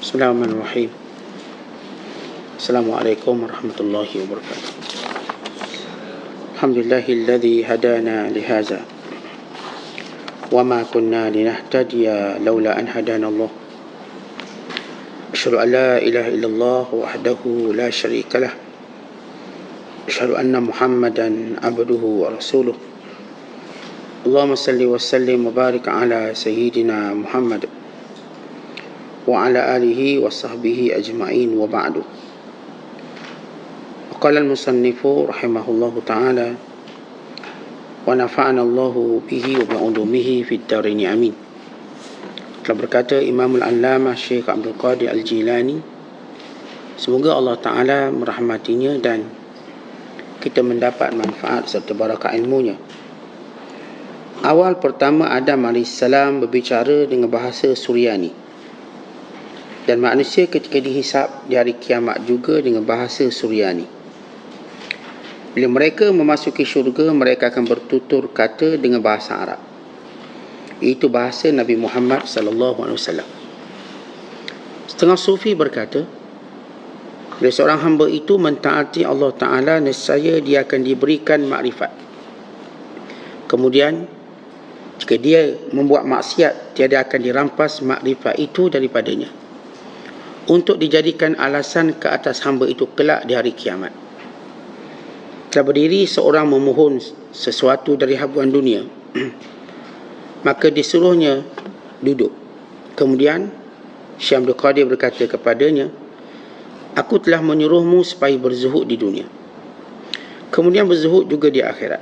Bismillahirrahmanirrahim. Assalamualaikum warahmatullahi wabarakatuh. Alhamdulillahilladzi hadana lihaza wa ma kunna linahtadiya laula an hadana Allah. Asyhadu an la ilaha illallah wahdahu la syarika lah. Asyhadu anna Muhammadan abduhu wa rasuluh. Allahumma salli wa sallim wa barik ala sayyidina Muhammad wa ala alihi wa sahbihi ajma'in wa ba'du. Qala al-musannifu rahimahullahu ta'ala wa nafa'ana Allahu bihi wa bi'ulumihi fid dharain amin. Telah berkata Imam al-Allamah Syekh Abdul Qadir Al-Jilani, semoga Allah Ta'ala merahmatinya dan kita mendapat manfaat serta barakah ilmunya. Awal pertama Adam AS berbicara dengan bahasa Suryani, dan manusia ketika dihisap di hari kiamat juga dengan bahasa Suryani. Bila mereka memasuki syurga, mereka akan bertutur kata dengan bahasa Arab, iaitu bahasa Nabi Muhammad SAW. Setengah sufi berkata, bila seorang hamba itu mentaati Allah Ta'ala, nescaya dia akan diberikan makrifat. Kemudian jika dia membuat maksiat, tiada akan dirampas makrifat itu daripadanya, untuk dijadikan alasan ke atas hamba itu kelak di hari kiamat. Telah berdiri seorang memohon sesuatu dari habuan dunia, maka disuruhnya duduk. Kemudian Syekh Abdul Qadir berkata kepadanya, aku telah menyuruhmu supaya berzuhud di dunia, kemudian berzuhud juga di akhirat,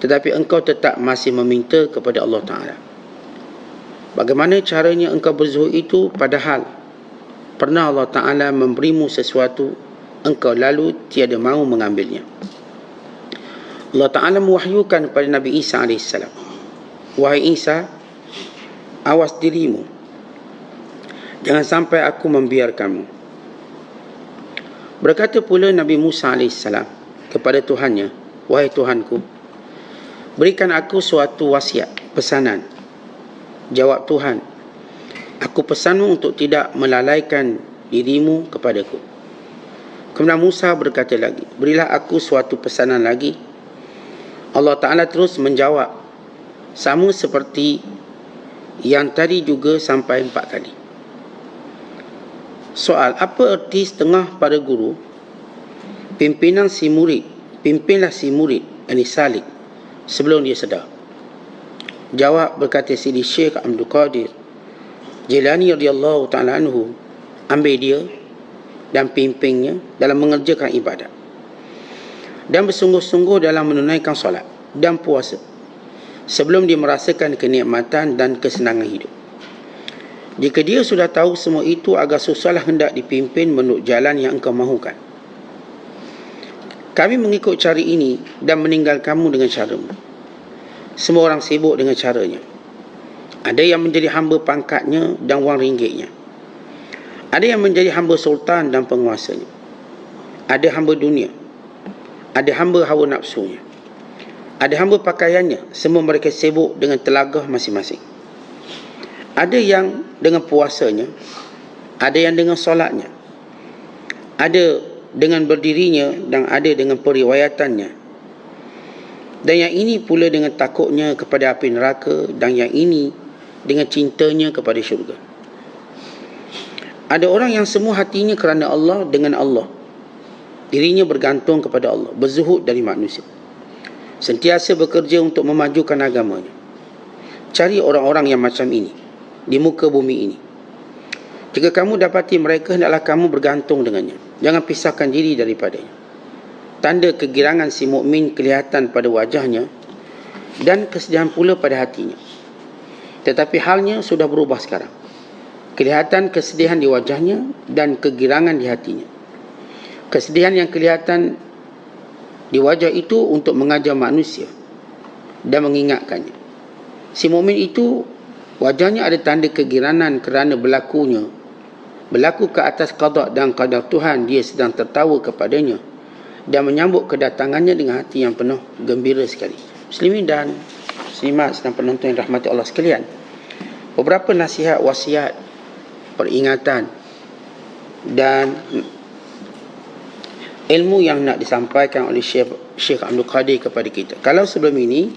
tetapi engkau tetap masih meminta kepada Allah Ta'ala. Bagaimana caranya engkau berzuhud itu, padahal pernah Allah Ta'ala memberimu sesuatu, engkau lalu tiada mahu mengambilnya. Allah Ta'ala mewahyukan kepada Nabi Isa AS, wahai Isa, awas dirimu, jangan sampai aku membiarkanmu. Berkata pula Nabi Musa AS kepada Tuhannya, wahai Tuhanku, berikan aku suatu wasiat, pesanan. Jawab Tuhan, aku pesanmu untuk tidak melalaikan dirimu kepadaku. Kemudian Musa berkata lagi, berilah aku suatu pesanan lagi. Allah Ta'ala terus menjawab, sama seperti yang tadi juga sampai 4 kali. Soal, apa erti setengah pada guru? Pimpinlah si murid, ini salik, sebelum dia sedar. Jawab, berkata Sidi Syekh Abdul Qadir Jilani radhiyallahu ta'ala anhu, ambil dia dan pimpinnya dalam mengerjakan ibadat dan bersungguh-sungguh dalam menunaikan solat dan puasa sebelum dia merasakan kenikmatan dan kesenangan hidup. Jika dia sudah tahu semua itu, agak susahlah hendak dipimpin menurut jalan yang engkau mahukan. Kami mengikut cara ini dan meninggal kamu dengan caramu. Semua orang sibuk dengan caranya. Ada yang menjadi hamba pangkatnya dan wang ringgitnya. Ada yang menjadi hamba sultan dan penguasanya. Ada hamba dunia. Ada hamba hawa nafsunya. Ada hamba pakaiannya. Semua mereka sibuk dengan telagah masing-masing. Ada yang dengan puasanya. Ada yang dengan solatnya. Ada dengan berdirinya dan ada dengan periwayatannya. Dan yang ini pula dengan takutnya kepada api neraka, dan yang ini dengan cintanya kepada syurga. Ada orang yang semua hatinya kerana Allah, dengan Allah. Dirinya bergantung kepada Allah, berzuhud dari manusia, sentiasa bekerja untuk memajukan agamanya. Cari orang-orang yang macam ini di muka bumi ini. Jika kamu dapati mereka, hendaklah kamu bergantung dengannya. Jangan pisahkan diri daripadanya. Tanda kegirangan si mukmin kelihatan pada wajahnya dan kesedihan pula pada hatinya. Tetapi halnya sudah berubah sekarang. Kelihatan kesedihan di wajahnya dan kegirangan di hatinya. Kesedihan yang kelihatan di wajah itu untuk mengajar manusia dan mengingatkannya. Si mukmin itu wajahnya ada tanda kegiranan kerana berlaku ke atas qada dan qadar Tuhan. Dia sedang tertawa kepadanya dan menyambut kedatangannya dengan hati yang penuh gembira sekali. Muslimin dan muslimat sedang penonton yang rahmati Allah sekalian, beberapa nasihat wasiat peringatan dan ilmu yang nak disampaikan oleh Syekh Abdul Qadir kepada kita. Kalau sebelum ini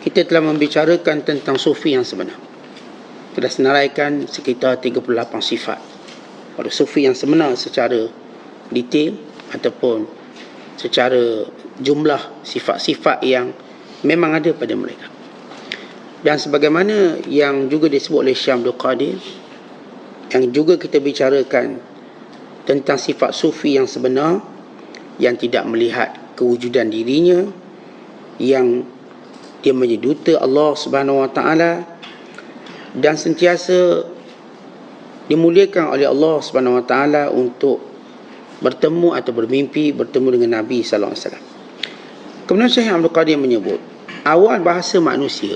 kita telah membicarakan tentang sufi yang sebenar, kita senaraikan sekitar 38 sifat pada sufi yang sebenar secara detail ataupun secara jumlah sifat-sifat yang memang ada pada mereka. Dan sebagaimana yang juga disebut oleh Syekh Abdul Qadir, yang juga kita bicarakan tentang sifat sufi yang sebenar, yang tidak melihat kewujudan dirinya, yang dia menjadi duta Allah Subhanahu Wa Taala dan sentiasa dimuliakan oleh Allah Subhanahu Wa Taala untuk bertemu atau bermimpi bertemu dengan Nabi sallallahu alaihi wasallam. Kemudian Syekh Abdul Qadir menyebut awal bahasa manusia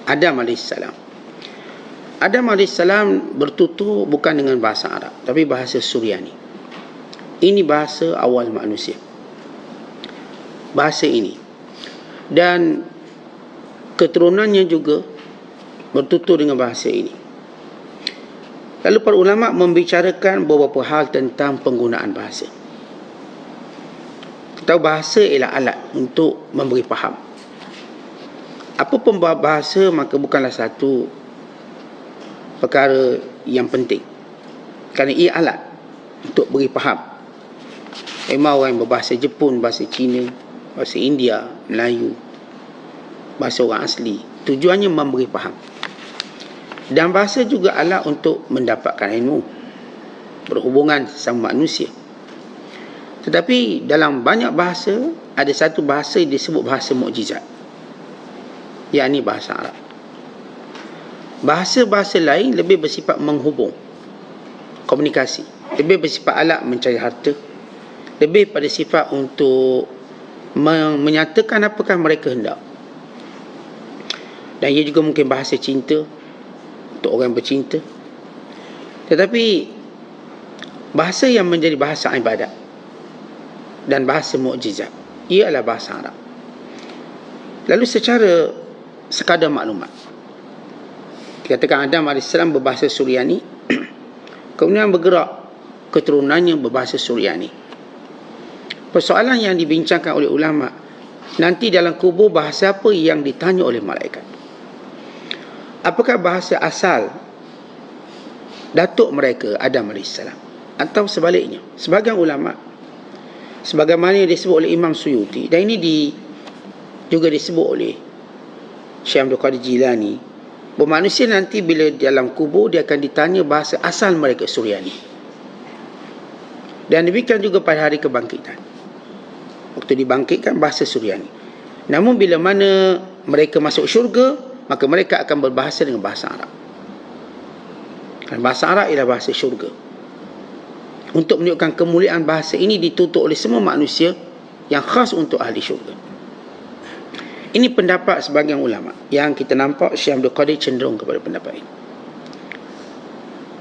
Adam alaihissalam. Adam alaihissalam bertutur bukan dengan bahasa Arab tapi bahasa Suryani. Ini bahasa awal manusia. Bahasa ini. Dan keturunannya juga bertutur dengan bahasa ini. Lalu para ulama membicarakan beberapa hal tentang penggunaan bahasa. Kita tahu bahasa ialah alat untuk memberi faham. Apapun bahasa, maka bukanlah satu perkara yang penting, kerana ia alat untuk beri faham. Memang orang yang berbahasa Jepun, bahasa Cina, bahasa India, Melayu, bahasa orang asli, tujuannya memberi faham. Dan bahasa juga alat untuk mendapatkan ilmu, berhubungan sama manusia. Tetapi dalam banyak bahasa, ada satu bahasa yang disebut bahasa mukjizat, yakni bahasa Arab. Bahasa-bahasa lain lebih bersifat menghubung, komunikasi, lebih bersifat alat mencari harta, lebih pada sifat untuk menyatakan apakah mereka hendak. Dan ia juga mungkin bahasa cinta untuk orang bercinta. Tetapi bahasa yang menjadi bahasa ibadat dan bahasa mukjizat ialah bahasa Arab. Lalu secara sekadar maklumat, dikatakan Adam AS berbahasa Suryani, kemudian bergerak keturunannya berbahasa Suryani. Persoalan yang dibincangkan oleh ulama, nanti dalam kubur bahasa apa yang ditanya oleh malaikat? Apakah bahasa asal datuk mereka Adam AS, atau sebaliknya? Sebagian ulama, sebagaimana yang disebut oleh Imam Suyuti, dan ini juga disebut oleh Syekh Abdul Qadir Jilani, bahawa manusia nanti bila dalam kubur dia akan ditanya bahasa asal mereka Suryani. Dan demikian juga pada hari kebangkitan, waktu dibangkitkan bahasa Suryani. Namun bila mana mereka masuk syurga, maka mereka akan berbahasa dengan bahasa Arab. Dan bahasa Arab ialah bahasa syurga. Untuk menunjukkan kemuliaan bahasa ini ditutup oleh semua manusia, yang khas untuk ahli syurga. Ini pendapat sebahagian ulama, yang kita nampak Syekh Abdul Qadir cenderung kepada pendapat ini.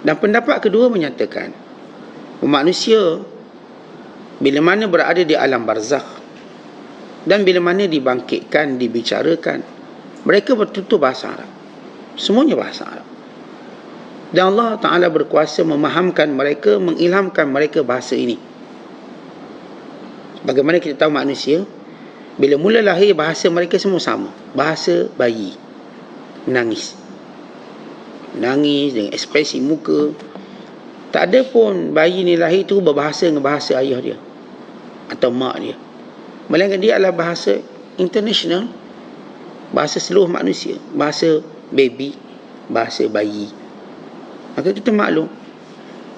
Dan pendapat kedua menyatakan manusia bila mana berada di alam barzakh dan bila mana dibangkitkan, dibicarakan, mereka bertutur bahasa Arab. Semuanya bahasa Arab. Dan Allah Ta'ala berkuasa memahamkan mereka, mengilhamkan mereka bahasa ini. Bagaimana kita tahu manusia, bila mula lahir bahasa mereka semua sama. Bahasa bayi, menangis dengan ekspresi muka. Tak ada pun bayi ni lahir tu berbahasa dengan bahasa ayah dia atau mak dia, melainkan dia adalah bahasa international, bahasa seluruh manusia, bahasa baby, bahasa bayi. Maka kita maklum,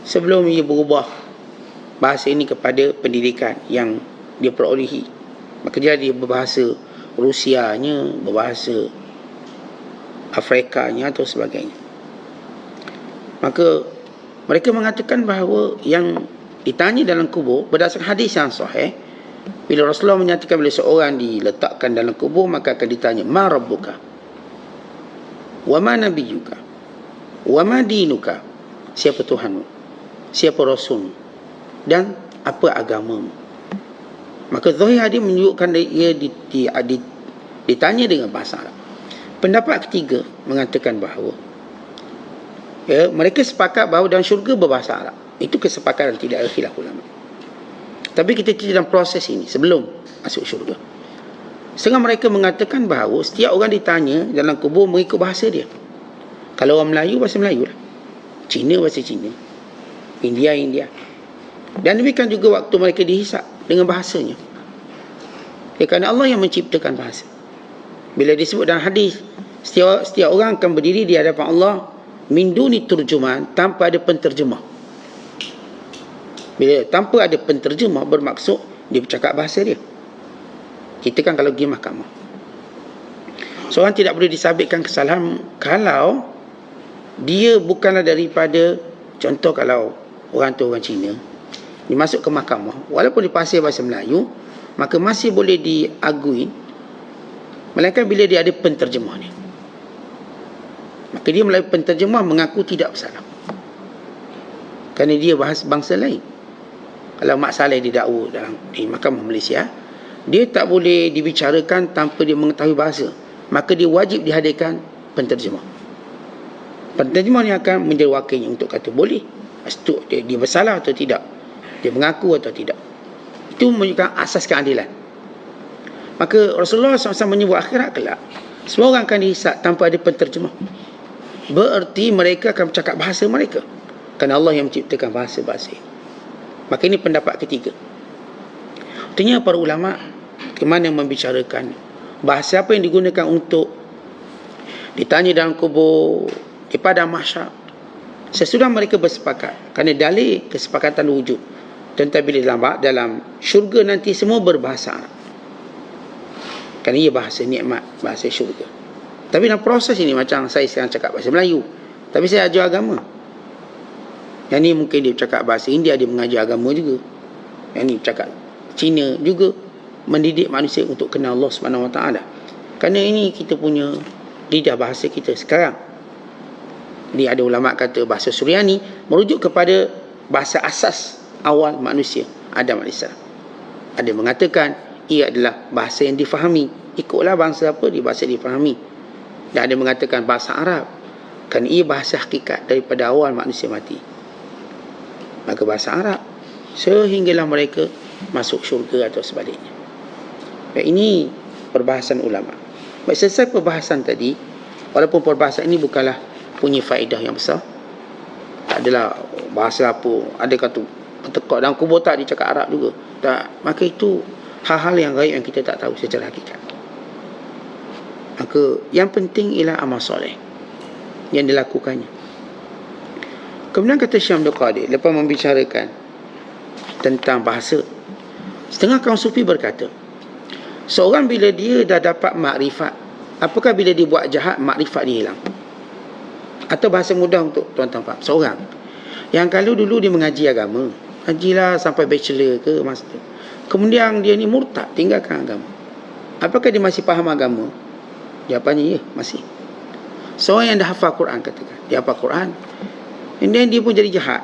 sebelum ia berubah bahasa ini kepada pendidikan yang dia perolehi, maka dia berbahasa Rusianya, berbahasa Afrikanya atau sebagainya. Maka mereka mengatakan bahawa yang ditanya dalam kubur berdasarkan hadis yang sahih, bila Rasulullah menyatakan bila seorang diletakkan dalam kubur, maka akan ditanya, ma rabbuka wa ma nabiyyuka wa ma dinuka, siapa Tuhanmu, siapa Rasulmu, dan apa agamamu. Maka zahir hadis menunjukkan ia ditanya dengan bahasa Arab. Pendapat ketiga mengatakan bahawa Ya, mereka sepakat bahawa dalam syurga berbahasa Arab. Itu kesepakatan, tidak ada khilaf ulama. Tapi kita dalam proses ini sebelum masuk syurga. Setengah mereka mengatakan bahawa setiap orang ditanya dalam kubur mengikut bahasa dia. Kalau orang Melayu, bahasa Melayu lah. Cina, bahasa Cina. India, India. Dan demikian juga waktu mereka dihisap dengan bahasanya. Ya, kerana Allah yang menciptakan bahasa. Bila disebut dalam hadis, setiap orang akan berdiri di hadapan Allah min duni turjuman, tanpa ada penterjemah. Bila tanpa ada penterjemah, bermaksud dia bercakap bahasa dia. Kita kan kalau pergi mahkamah, seorang tidak boleh disabitkan kesalahan kalau dia bukanlah daripada, contoh kalau orang tu orang Cina, dia masuk ke mahkamah, walaupun dia fasih bahasa Melayu, maka masih boleh diagui, melainkan bila dia ada penterjemah ni. Maka dia melalui penterjemah mengaku tidak bersalah, kerana dia bahas bangsa lain. Kalau Mak Saleh didakwa di mahkamah Malaysia, dia tak boleh dibicarakan tanpa dia mengetahui bahasa, maka dia wajib dihadirkan penterjemah. Penterjemah ni akan menjadi wakilnya untuk kata boleh, dia bersalah atau tidak, dia mengaku atau tidak. Itu menunjukkan asas keadilan. Maka Rasulullah SAW menyebut akhirat kelak, semua orang akan dihisap tanpa ada penterjemah. Bererti mereka akan bercakap bahasa mereka, kerana Allah yang menciptakan bahasa-bahasa. Maka ini pendapat ketiga. Artinya para ulama kemana yang membicarakan bahasa apa yang digunakan untuk ditanya dalam kubur, di padang mahsyar, sesudah mereka bersepakat, kerana dalil kesepakatan wujud tentang bila dalam syurga nanti semua berbahasa Arab, kerana ia bahasa nikmat, bahasa syurga. Tapi dalam proses ini, macam saya sekarang cakap bahasa Melayu, tapi saya ajar agama. Yang ni mungkin dia bercakap bahasa India, dia mengajar agama juga. Yang ni bercakap Cina juga, mendidik manusia untuk kenal Allah SWT. Kerana ini kita punya lidah bahasa kita sekarang. Jadi ada ulama kata bahasa Suryani merujuk kepada bahasa asas awal manusia, Adam AS. Ada mengatakan ia adalah bahasa yang difahami, ikutlah bangsa apa, di bahasa difahami. Dan ada mengatakan bahasa Arab, kerana ia bahasa hakikat daripada awal manusia mati. Maka bahasa Arab sehinggalah mereka masuk syurga atau sebaliknya. Ini perbahasan ulama. Baik, selesai perbahasan tadi, walaupun perbahasan ini bukanlah punya faedah yang besar, tak adalah bahasa apa, adakah tu tekak dalam kubur tak dicakap Arab juga, tak. Maka itu hal-hal yang gaib yang kita tak tahu secara hakikat. Maka yang penting ialah amal soleh yang dilakukannya. Kemudian kata Syekh Abdul Qadir lepas membicarakan tentang bahasa, setengah kaum sufi berkata, seorang bila dia dah dapat makrifat, apakah bila dia buat jahat makrifat dia hilang? Atau bahasa mudah untuk tuan-tuan faham, seorang yang kalau dulu dia mengaji agama, hajilah sampai bachelor ke master, kemudian dia ni murtad, tinggalkan agama, apakah dia masih faham agama? Jawapannya ya, masih. Seorang yang dah hafal Quran, katakan dia hafal Quran, and then dia pun jadi jahat,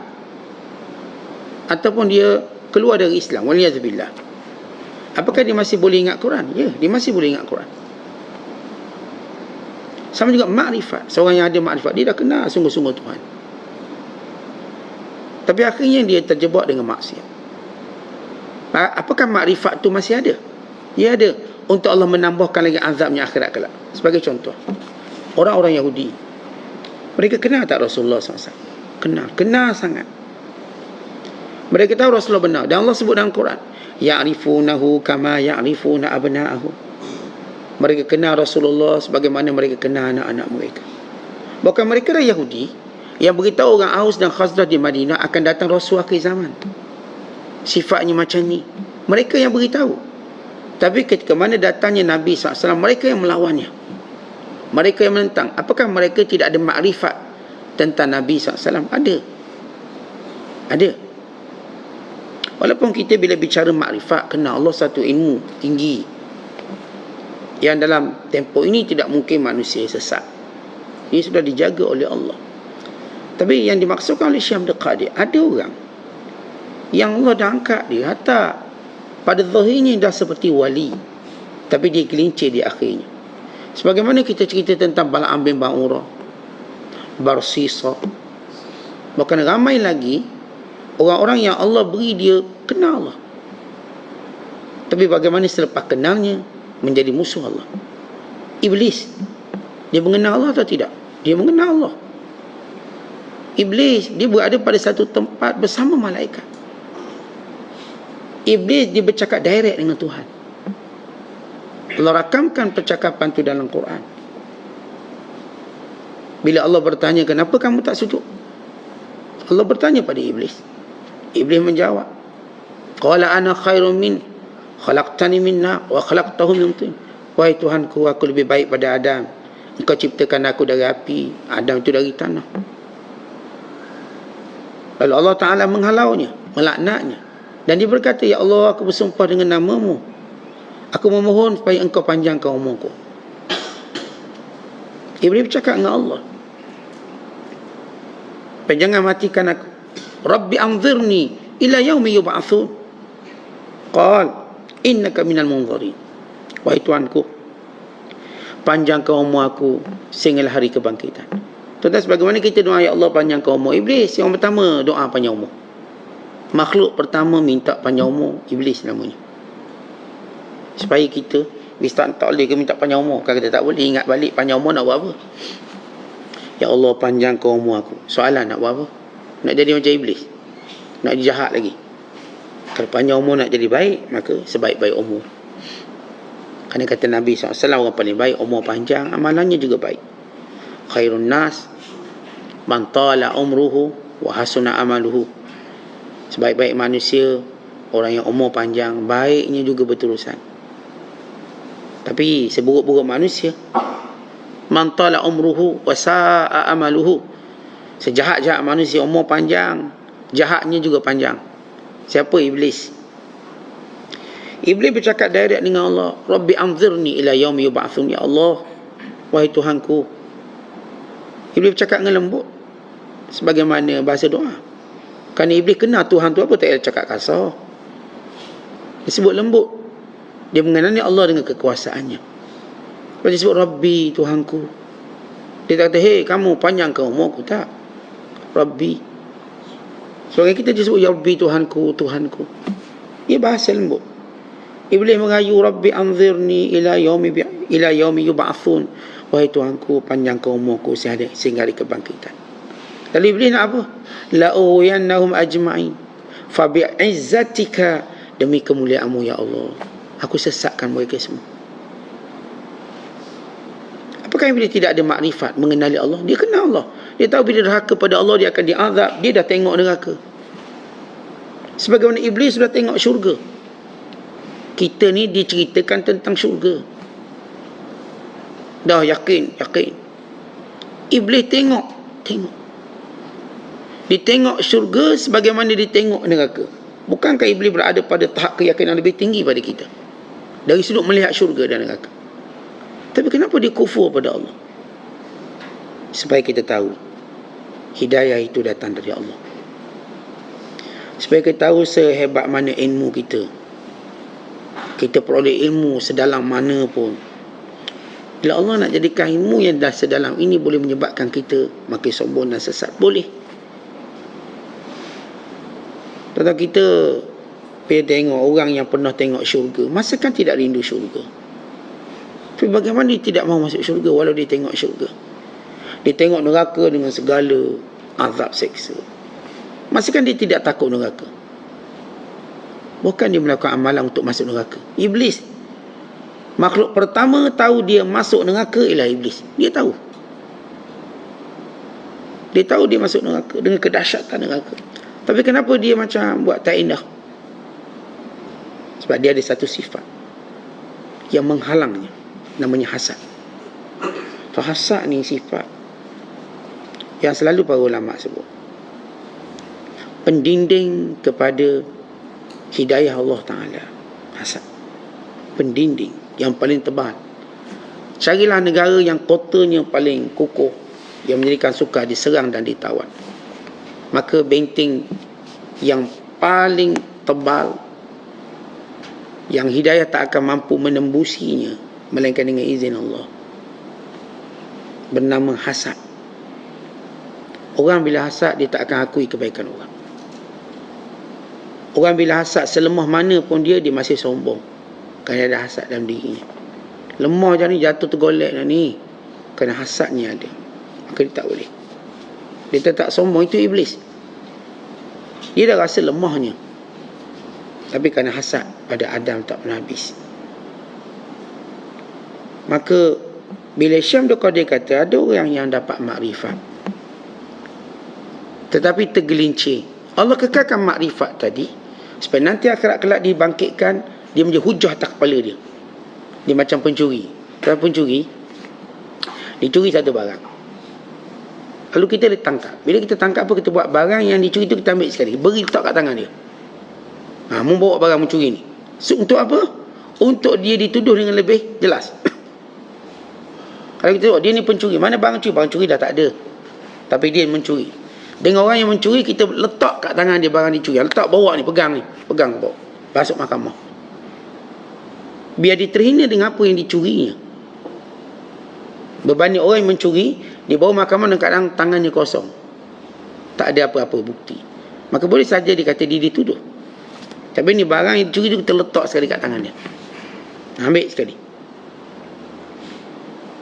ataupun dia keluar dari Islam, waliyazubillah, apakah dia masih boleh ingat Quran? Ya, dia masih boleh ingat Quran. Sama juga makrifat. Seorang yang ada makrifat, dia dah kenal sungguh-sungguh Tuhan, tapi akhirnya dia terjebak dengan maksiat. Apakah makrifat tu masih ada? Ya, ada, untuk Allah menambahkan lagi azabnya akhirat kelak. Sebagai contoh, orang-orang Yahudi, mereka kenal tak Rasulullah SAW? Kenal sangat. Mereka tahu Rasulullah benar, dan Allah sebut dalam Quran, ya'rifunahu kama ya'rifuna abna'ahum. Mereka kenal Rasulullah sebagaimana mereka kenal anak-anak mereka. Bahkan mereka dah Yahudi yang beritahu orang Aus dan Khazraj di Madinah akan datang Rasul akhir zaman, sifatnya macam ni. Mereka yang beritahu. Tapi ketika mana datangnya Nabi SAW, mereka yang melawannya, mereka yang menentang. Apakah mereka tidak ada makrifat tentang Nabi SAW? Ada. Walaupun kita bila bicara makrifat, kenal Allah satu ilmu tinggi yang dalam tempoh ini tidak mungkin manusia sesat, ini sudah dijaga oleh Allah. Tapi yang dimaksudkan oleh Syekh Abdul Qadir, ada orang yang Allah dah angkat dia, hatta pada zahirnya dah seperti wali, tapi dia gelincir di akhirnya. Sebagaimana kita cerita tentang Bala'am bin Ba'urah, Barsisa, Bahkan ramai lagi orang-orang yang Allah beri dia kenal Allah, tapi bagaimana selepas kenalnya menjadi musuh Allah. Iblis, dia mengenal Allah atau tidak? Dia mengenal Allah. Iblis, dia berada pada satu tempat bersama malaikat. Iblis, dia bercakap direct dengan Tuhan. Allah rakamkan percakapan tu dalam Quran. Bila Allah bertanya, kenapa kamu tak sujud? Allah bertanya pada Iblis. Iblis menjawab, qala ana khairun min, khalaqtani min nar wa khalaqtahu min tin. Wahai Tuhanku, aku lebih baik pada Adam. Engkau ciptakan aku dari api, Adam itu dari tanah. Lalu Allah Ta'ala menghalaunya, melaknatnya. Dan dia berkata, ya Allah, aku bersumpah dengan namamu, aku memohon supaya engkau panjangkan umurku. Iblis bercakap dengan Allah, jangan matikan aku. Rabbi anzirni ila yaumi yub'atsun. Qal innaka minal munzirin. Wahai Tuanku, panjangkan umur aku sehinggalah hari kebangkitan. Tuan-tuan, sebagaimana kita doa, ya Allah panjangkan umur. Iblis yang pertama doa panjang umur. Makhluk pertama minta panjang umur, Iblis namanya. Supaya kita bisa tak boleh ke minta panjang umur. Kalau kita tak boleh, ingat balik panjang umur nak buat apa? Ya Allah panjangkan umur aku. Soalan nak buat apa? Nak jadi macam Iblis? Nak jadi jahat lagi? Kalau panjang umur nak jadi baik, maka sebaik-baik umur. Kerana kata Nabi SAW, orang paling baik umur panjang, amalannya juga baik. Khairun nas man tala umruhu wa hasuna amaluhu. Sebaik-baik manusia orang yang umur panjang, baiknya juga berurusan. Tapi seburuk-buruk manusia, man tala umruhu wa sa'a amaluhu. Sejahat-jahat manusia umur panjang, jahatnya juga panjang. Siapa? Iblis. Iblis bercakap direct dengan Allah, Rabbi anzirni ila yaumi yub'atsun. Ya Allah, wahai Tuhanku. Iblis bercakap dengan lembut, sebagaimana bahasa doa. Kerana Iblis kenal Tuhan tu, apa tak payah cakap kasar. Dia sebut lembut. Dia mengenali Allah dengan kekuasaannya. Lepas dia sebut Rabbi, Tuhanku. Dia tak kata, hei kamu panjangkan umurku, tak. Rabbi. Sebagai kita disebut, ya Rabbi, Tuhanku, Tuhanku. Ia bahasa lembut. Iblis merayu, Rabbi anzirni ila yaumi yub'atsun. Wahai Tuhanku, panjangkan umurku sehingga hari kebangkitan. Lalu Iblis nak apa? La'uyannahum ajma'in fa bi'izzatika, demi kemuliaanmu ya Allah, aku sesatkan mereka semua. Apakah Iblis tidak ada makrifat mengenali Allah? Dia kenal Allah. Dia tahu bila derhaka pada Allah dia akan diazab. Dia dah tengok neraka. Sebagaimana Iblis sudah tengok syurga. Kita ni diceritakan tentang syurga. Dah yakin. Iblis tengok. Dia tengok syurga sebagaimana dia tengok neraka. Bukankah Iblis berada pada tahap keyakinan lebih tinggi pada kita dari sudut melihat syurga dan neraka? Tapi kenapa dia kufur pada Allah? Supaya kita tahu hidayah itu datang dari Allah. Supaya kita tahu sehebat mana ilmu kita. Kita peroleh ilmu sedalam mana pun. Bila Allah nak jadikan ilmu yang dah sedalam ini boleh menyebabkan kita makin sombong dan sesat, boleh. Tentang kita pergi tengok orang yang pernah tengok syurga, masa kan tidak rindu syurga. Tapi bagaimana dia tidak mahu masuk syurga walau dia tengok syurga? Dia tengok neraka dengan segala azab seksa. Masa kan dia tidak takut neraka? Bukan dia melakukan amalan untuk masuk neraka. Iblis, makhluk pertama tahu dia masuk neraka ialah Iblis. Dia tahu. Dia tahu dia masuk neraka dengan kedahsyatan neraka. Tapi kenapa dia macam buat tak indah? Sebab dia ada satu sifat yang menghalangnya, namanya hasad. So, hasad ni sifat yang selalu para ulama sebut pendinding kepada hidayah Allah Ta'ala. Hasad, pendinding yang paling tebal. Carilah negara yang kotanya paling kukuh, yang menjadikan sukar diserang dan ditawan. Maka benteng yang paling tebal, yang hidayah tak akan mampu menembusinya melainkan dengan izin Allah, bernama hasad. Orang bila hasad, dia tak akan akui kebaikan orang. Orang bila hasad, selemah mana pun dia masih sombong. Kerana ada hasad dalam dirinya. Lemah macam ni, jatuh tergolek dah ni. Kerana hasadnya ada. Maka dia tak boleh. Dia tak sombong, itu iblis. Dia dah rasa lemahnya. Tapi kerana hasad pada Adam tak pernah habis. Maka bila Syam dia kata ada orang yang dapat makrifat, tetapi tergelincir. Allah kekalkan makrifat tadi supaya nanti akhirat kelak dibangkitkan, dia menjadi hujah atas kepala dia. Dia macam pencuri. Kalau pencuri, dicuri satu barang, lalu kita tangkap. Bila kita tangkap apa, kita buat barang yang dicuri itu kita ambil sekali, beri letak kat tangan dia. Membawa barang mencuri ni. So, untuk apa? Untuk dia dituduh dengan lebih jelas. Kalau kita tengok dia ni pencuri, mana barang curi? Barang curi dah tak ada, tapi dia mencuri. Dengan orang yang mencuri, kita letak kat tangan dia barang dicuri. Letak bawa ni, pegang bawa. Masuk mahkamah. Biar dia terhina dengan apa yang dicurinya. Berbanding orang yang mencuri, dia bawa mahkamah dengan keadaan tangannya kosong, tak ada apa-apa bukti. Maka boleh saja dikata dia dituduh. Tapi ni barang yang dicuri tu kita letak sekali kat tangan dia. Ambil sekali.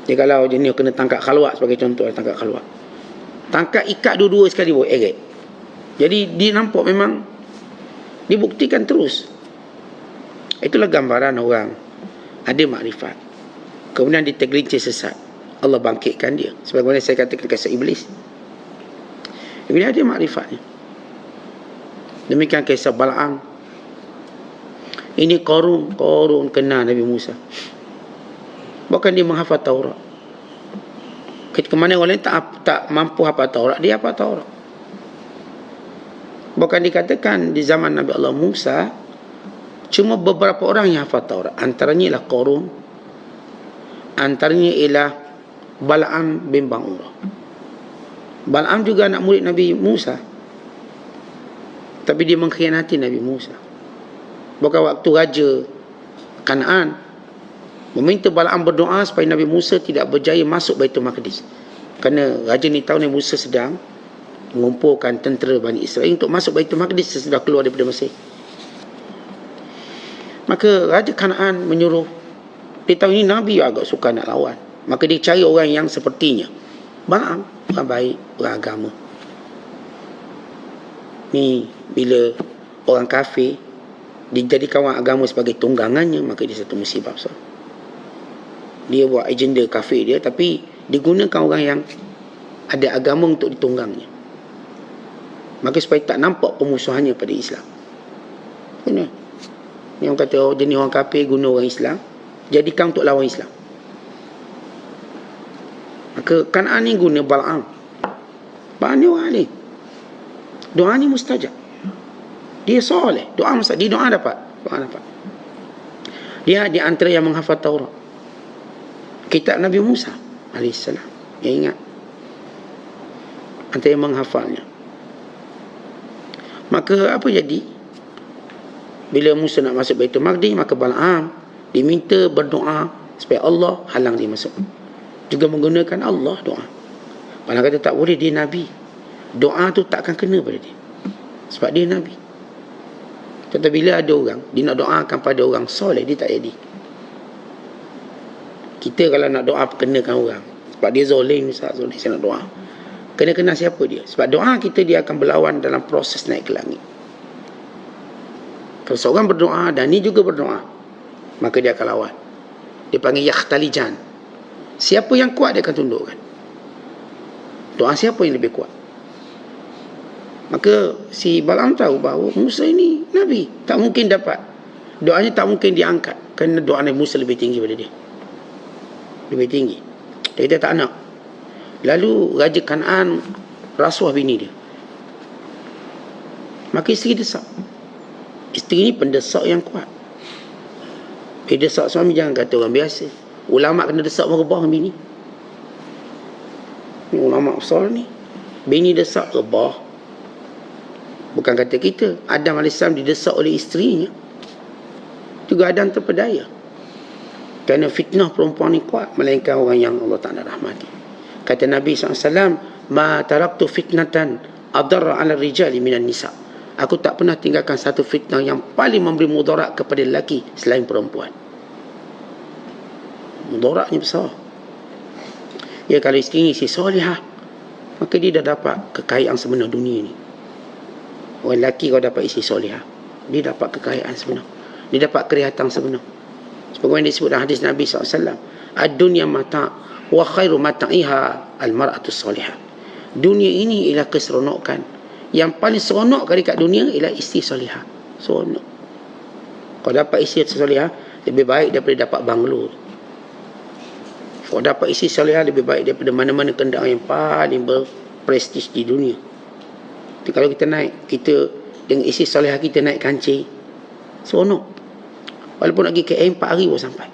Dia kalau jenis kena tangkap khalwat sebagai contoh, tangkap khalwat. Tangkap ikat dua-dua sekali bawa eret. Jadi dia nampak memang dibuktikan terus. Itulah gambaran orang ada makrifat, kemudian dia tergelincir sesat, Allah bangkitkan dia. Sebagaimana saya katakan kisah iblis. Iblis ada makrifatnya. Demikian kisah Bal'am. Ini Qarun kenal Nabi Musa. Bahkan dia menghafal Taurat. Ketika mana orang lain tak mampu hafal Taurat, dia hafal Taurat. Bahkan dikatakan di zaman Nabi Allah Musa, cuma beberapa orang yang hafal Taurat. Antaranya ialah Qarun, antaranya ialah Bal'am bin Ba'urah. Bal'am juga anak murid Nabi Musa, tapi dia mengkhianati Nabi Musa. Bahkan waktu Raja Kanaan meminta Bal'am berdoa supaya Nabi Musa tidak berjaya masuk Baitul Maqdis, kerana Raja ni tahu Nabi Musa sedang mengumpulkan tentera Bani Israel untuk masuk Baitul Maqdis sesudah keluar daripada Mesir. Maka Raja Kanaan menyuruh, dia tahu ini Nabi agak suka nak lawan, maka dia cari orang yang sepertinya. Bal'am orang baik, orang agama. Ni bila orang kafir dijadikan orang agama sebagai tunggangannya, maka dia satu musibah besar. Dia buat agenda kafir dia, tapi digunakan orang yang ada agama untuk ditunggangnya. Maka supaya tak nampak pemusuhannya pada Islam. Benar. Ni orang kata, dia ni orang kafir guna orang Islam, jadikan untuk lawan Islam. Maka Kanaan ni guna Bal'am. Bal'am ni orang ni, doa ni mustajab. Dia soleh, doa mustajab. Dia doa dapat. Dia di antara yang menghafal Taurat, kitab Nabi Musa AS. Yang ingat, antara yang menghafalnya. Maka apa jadi? Bila Musa nak masuk Baitul Maqdis, maka Bal'am diminta berdoa supaya Allah halang dia masuk. Juga menggunakan Allah doa. Bal'am kata tak boleh, dia Nabi. Doa tu takkan kena pada dia, sebab dia Nabi. Tetapi bila ada orang, dia nak doakan pada orang soleh, dia tak jadi. Kita kalau nak doa, kenakan orang. Sebab dia zolim, saya nak doa. Kena siapa dia? Sebab doa kita, dia akan berlawan dalam proses naik ke langit. Kalau seorang berdoa dan ni juga berdoa, maka dia akan lawan. Dia panggil yakhtalijan. Siapa yang kuat, dia akan tundukkan. Doa siapa yang lebih kuat. Maka si Bal'am tahu bahawa Musa ini Nabi, tak mungkin dapat. Doanya tak mungkin diangkat, kerana doa Nabi Musa lebih tinggi daripada dia. Lebih tinggi. Dia tak nak. Lalu Raja Kanaan rasuah bini dia. Maka isteri desak. Isteri ni pendesak yang kuat. Bila desak suami, jangan kata orang biasa. Ulama kena desak merebah bini. Ni ulama besar ni. Bini desak rebah. Bukan kata kita. Adam AS didesak oleh isterinya. Juga Adam terpedaya. Kerana fitnah perempuan ni kuat, melainkan orang yang Allah Ta'ala rahmati. Kata Nabi SAW, ma taraktu fitnatan adarra 'ala rijali minan nisa. Aku tak pernah tinggalkan satu fitnah yang paling memberi mudarat kepada lelaki selain perempuan. Mudaratnya besar. Ya, kalau isteri ni si solihah, maka dia dah dapat kekayaan sebenar dunia ni. Orang lelaki kalau dapat isteri solihah, dia dapat kekayaan sebenar. Dia dapat kelihatan sebenar. Sebagaimana disebut dalam hadis Nabi SAW, ad-dunya mata' wa khairu mata'iha al-mar'atu solihah. Dunia ini ialah keseronokan. Yang paling seronok kali kat dunia ialah isteri solihah. Seronok. Kalau dapat isteri solihah, lebih baik daripada dapat banglo. Kalau dapat isteri solihah, lebih baik daripada mana-mana kenderaan yang paling berprestis di dunia. Tapi kalau kita naik, kita dengan isteri solihah kita naik kancing, seronok. Walaupun lagi KL 4 hari pun sampai.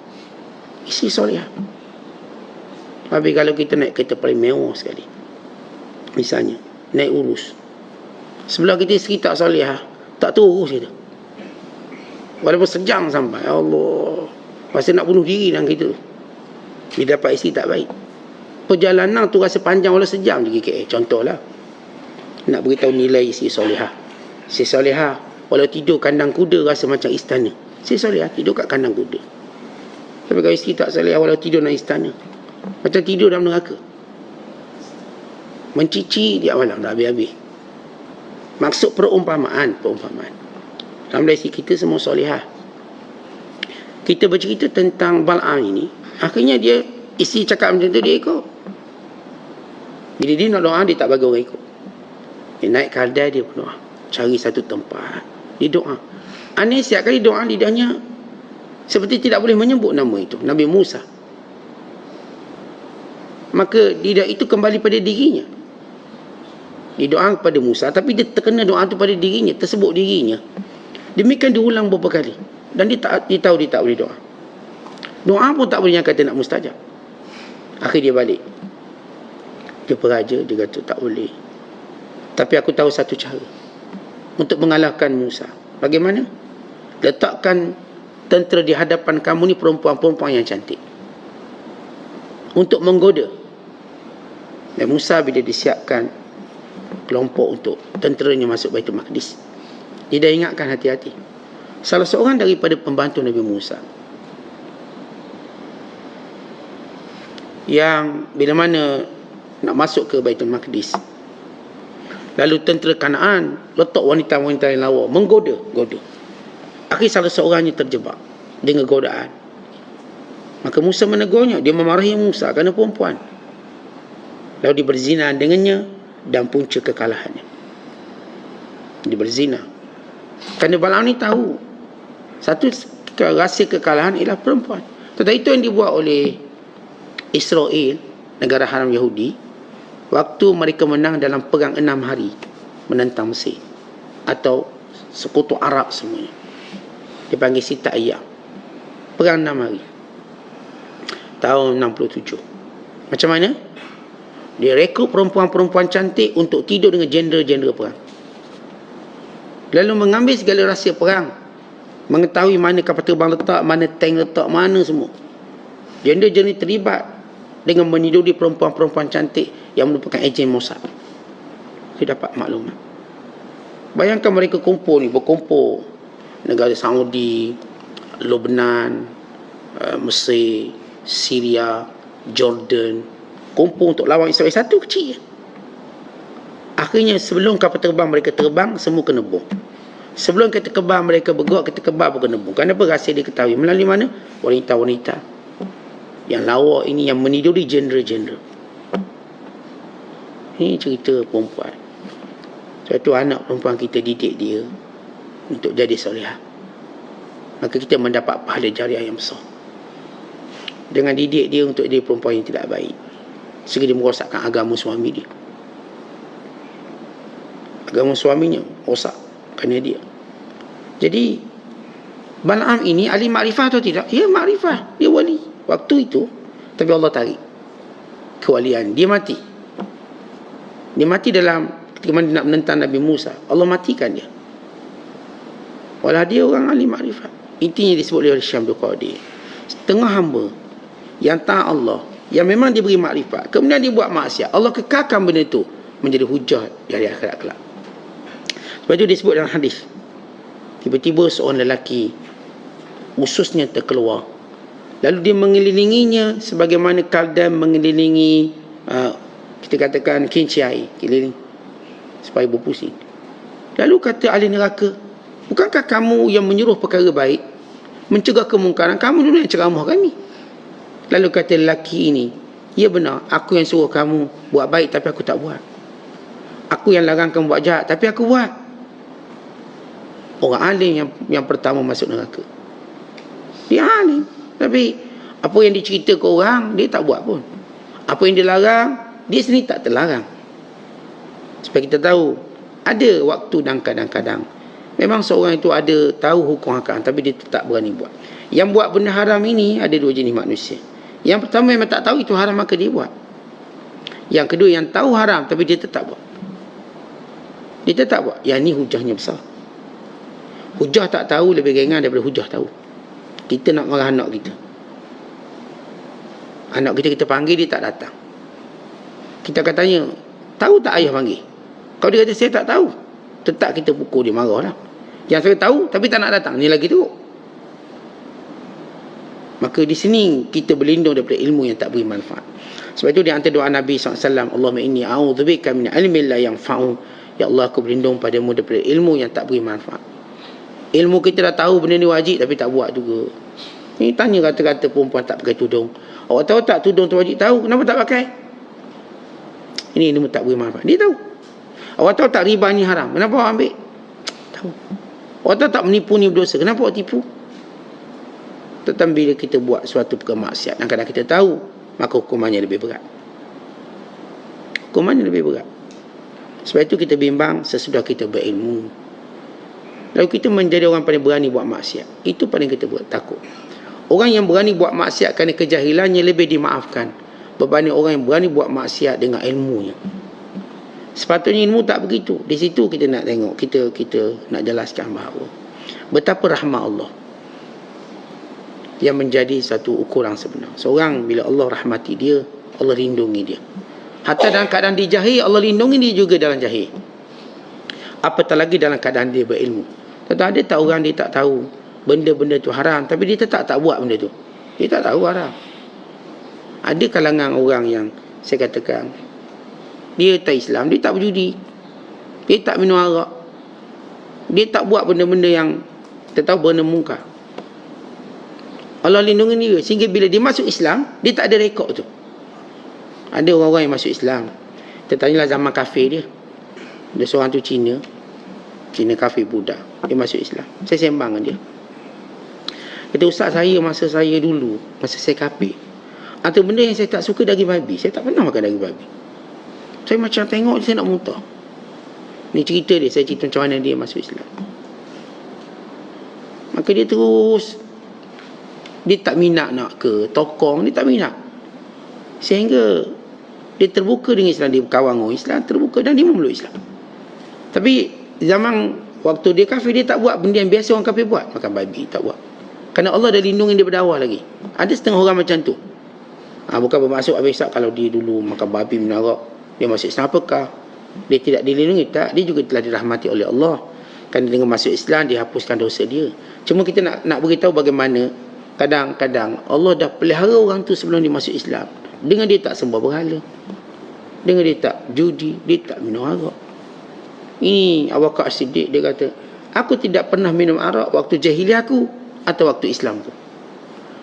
Isteri solihah. Tapi kalau kita naik kereta paling mewah sekali, misalnya naik urus, sebelah kita isteri tak solihah, tak terurus kita, walaupun sejam sampai, ya Allah, rasa nak bunuh diri dalam kereta tu. Dia dapat isteri tak baik, perjalanan tu rasa panjang walau sejam pergi KL. Contohlah, nak beritahu nilai isteri solihah. Isteri solihah walau tidur kandang kuda rasa macam istana. Isteri solihah tidur kat kandang kuda. Tapi kalau isteri tak solihah walau tidur dalam istana, macam tidur dalam neraka. Mencici dia malam dah habis-habis. Maksud perumpamaan. Dalam isteri kita semua solihah. Kita bercerita tentang Bal'am ini, akhirnya dia, isteri cakap macam tu, dia ikut. Bila dia nak doa, dia tak bagi orang ikut. Dia naik kaldai, dia berdoa, cari satu tempat, dia doa. Aneh, setiap kali doa lidahnya seperti tidak boleh menyebut nama itu, Nabi Musa. Maka lidah itu kembali pada dirinya. Dia doa kepada Musa, tapi dia terkena doa itu pada dirinya, tersebut dirinya. Demikian diulang beberapa kali. Dan dia tahu dia tak boleh doa. Doa pun tak boleh yang kata nak mustajab. Akhir dia balik. Dia peraja, dia kata tak boleh. Tapi aku tahu satu cara untuk mengalahkan Musa. Bagaimana? Letakkan tentera di hadapan kamu ni perempuan-perempuan yang cantik, untuk menggoda. Dan Musa bila disiapkan kelompok untuk tenteranya masuk Baitul Maqdis, dia dah ingatkan hati-hati. Salah seorang daripada pembantu Nabi Musa, yang bila mana nak masuk ke Baitul Maqdis, lalu tentera Kanaan letak wanita-wanita yang lawa, menggoda. Akhir salah seorangnya terjebak dengan godaan. Maka Musa menegurnya. Dia memarahi Musa kerana perempuan. Lalu dia berzina dengannya, dan punca kekalahannya, dia berzina. Kerana Bal'am ni tahu satu rahsia kekalahan ialah perempuan. Tetapi itu yang dibuat oleh Israel, negara haram Yahudi, waktu mereka menang dalam perang 6 hari menentang Mesir atau sekutu Arab semuanya. Dipanggil Sita Ayyam. Perang 6 hari tahun 67. Macam mana? Dia rekrut perempuan-perempuan cantik untuk tidur dengan jenderal-jenderal perang. Lalu mengambil segala rahsia perang, mengetahui mana kapal terbang letak, mana tank letak, mana semua. Jenderal-jenderal terlibat dengan meniduri perempuan-perempuan cantik yang merupakan ejen Mossad. Dia dapat maklumat. Bayangkan mereka berkumpul negara Saudi, Lebanon, Mesir, Syria, Jordan, kumpul untuk lawan Israel. Satu kecil. Akhirnya sebelum kapal terbang mereka terbang, semua kena bom. Sebelum kereta kebal mereka bergerak, kereta kebal pun kena bom. Kenapa? Rahsia diketahui melalui mana? Wanita-wanita yang lawa ini yang meniduri jenderal-jenderal. Ini cerita perempuan. Suatu anak perempuan kita didik dia untuk jadi solihah, maka kita mendapat pahala jariah yang besar. Dengan didik dia untuk jadi perempuan yang tidak baik, sehingga dia merosakkan agama suami dia. Agama suaminya rosak kerana dia. Jadi Bal'am ini ahli makrifah atau tidak? Ya, makrifah. Dia wali waktu itu. Tapi Allah tarik kewalian. Dia mati. Dia mati dalam ketika dia nak menentang Nabi Musa. Allah matikan dia. Walau dia orang ahli makrifah. Intinya disebut oleh Syekh Abdul Qadir, setengah hamba yang taat Allah yang memang diberi makrifat, kemudian dia buat maksiat, Allah kekalkan benda itu menjadi hujah di akhirat kelak. Sebab itu disebut dalam hadis, tiba-tiba seorang lelaki ususnya terkeluar, lalu dia mengelilinginya sebagaimana kaldan mengelilingi kita katakan kincai, keliling supaya berpusing. Lalu kata ahli neraka, bukankah kamu yang menyuruh perkara baik, mencegah kemungkaran? Kamu dulu yang ceramah kami. Lalu kata lelaki ini, ya benar, aku yang suruh kamu buat baik tapi aku tak buat. Aku yang larang kamu buat jahat tapi aku buat. Orang alim yang pertama masuk neraka. Dia alim, tapi apa yang dicerita ke orang, dia tak buat pun. Apa yang dilarang, dia sendiri tak terlarang. Supaya kita tahu, ada waktu dan kadang-kadang memang seorang itu ada tahu hukum haram, tapi dia tetap berani buat. Yang buat benda haram ini ada dua jenis manusia. Yang pertama memang tak tahu itu haram, maka dia buat. Yang kedua yang tahu haram tapi dia tetap buat. Dia tetap buat. Yang ni hujahnya besar. Hujah tak tahu lebih ringan daripada hujah tahu. Kita nak marah anak kita, anak kita panggil, dia tak datang. Kita akan tanya, tahu tak ayah panggil? Kalau dia kata saya tak tahu, tetap kita pukul dia, marah lah. Yang saya tahu tapi tak nak datang, ni lagi teruk. Maka di sini kita berlindung daripada ilmu yang tak beri manfaat. Sebab itu di antara doa Nabi SAW, Allahumma inni a'udzubika min ilmin la yanfa'u. Ya Allah, aku berlindung padamu daripada ilmu yang tak beri manfaat. Ilmu kita dah tahu benda ni wajib tapi tak buat juga. Ni tanya kata-kata perempuan tak pakai tudung. Awak tahu tak tudung tu wajib? Tahu. Kenapa tak pakai? Ini ilmu tak beri manfaat. Dia tahu. Awak tahu tak riba ni haram? Kenapa awak ambil? Tahu. Awak tahu tak menipu ni berdosa? Kenapa awak tipu? Tetapi bila kita buat suatu perkara maksiat dan kadang kita tahu, maka hukumannya lebih berat. Hukumannya lebih berat. Sebab itu kita bimbang sesudah kita berilmu. Lalu kita menjadi orang paling berani buat maksiat. Itu paling kita buat takut. Orang yang berani buat maksiat kerana kejahilannya lebih dimaafkan berbanding orang yang berani buat maksiat dengan ilmunya. Sepatutnya ilmu tak begitu. Di situ kita nak tengok, kita nak jelaskan bahawa betapa rahmat Allah yang menjadi satu ukuran sebenar. Seorang bila Allah rahmati dia, Allah lindungi dia. Hatta dalam keadaan dia jahil, Allah lindungi dia juga dalam jahil. Apatah lagi dalam keadaan dia berilmu. Tetapi ada tak orang dia tak tahu benda-benda tu haram, tapi dia tetap tak buat benda tu. Dia tak tahu haram. Ada kalangan orang yang saya katakan, dia tak Islam, dia tak berjudi, dia tak minum arak, dia tak buat benda-benda yang kita tahu benda mungkar. Allah lindungi dia sehingga bila dia masuk Islam, dia tak ada rekod tu. Ada orang-orang yang masuk Islam, kita tanyalah zaman kafir dia. Ada seorang tu Cina kafir budak, dia masuk Islam. Saya sembang dengan dia. Kata, ustaz, saya masa saya dulu, masa saya kafir, antara benda yang saya tak suka daging babi. Saya tak pernah makan daging babi. Saya macam tengok saya nak muntah. Ni cerita dia, saya cerita macam mana dia masuk Islam. Maka dia terus, dia tak minat nak ke tokong, dia tak minat. Sehingga dia terbuka dengan Islam, dia berkawan dengan Islam, terbuka dan dia memeluk Islam. Tapi zaman waktu dia kafir, dia tak buat benda yang biasa orang kafir buat. Makan babi, tak buat. Kerana Allah dah lindungi dia pada awal lagi. Ada setengah orang macam tu. Bukan bermaksud habis kalau dia dulu makan babi, menarak, dia masuk Islam, apakah dia tidak dilindungi? Tak, dia juga telah dirahmati oleh Allah. Kerana dengan masuk Islam, dia hapuskan dosa dia. Cuma kita nak beritahu bagaimana kadang-kadang Allah dah pelihara orang tu sebelum dia masuk Islam. Dengan dia tak sembah berhala, dengan dia tak judi, dia tak minum arak. Ini Abu Bakar As-Siddiq, dia kata, aku tidak pernah minum arak waktu jahiliah aku atau waktu Islam tu.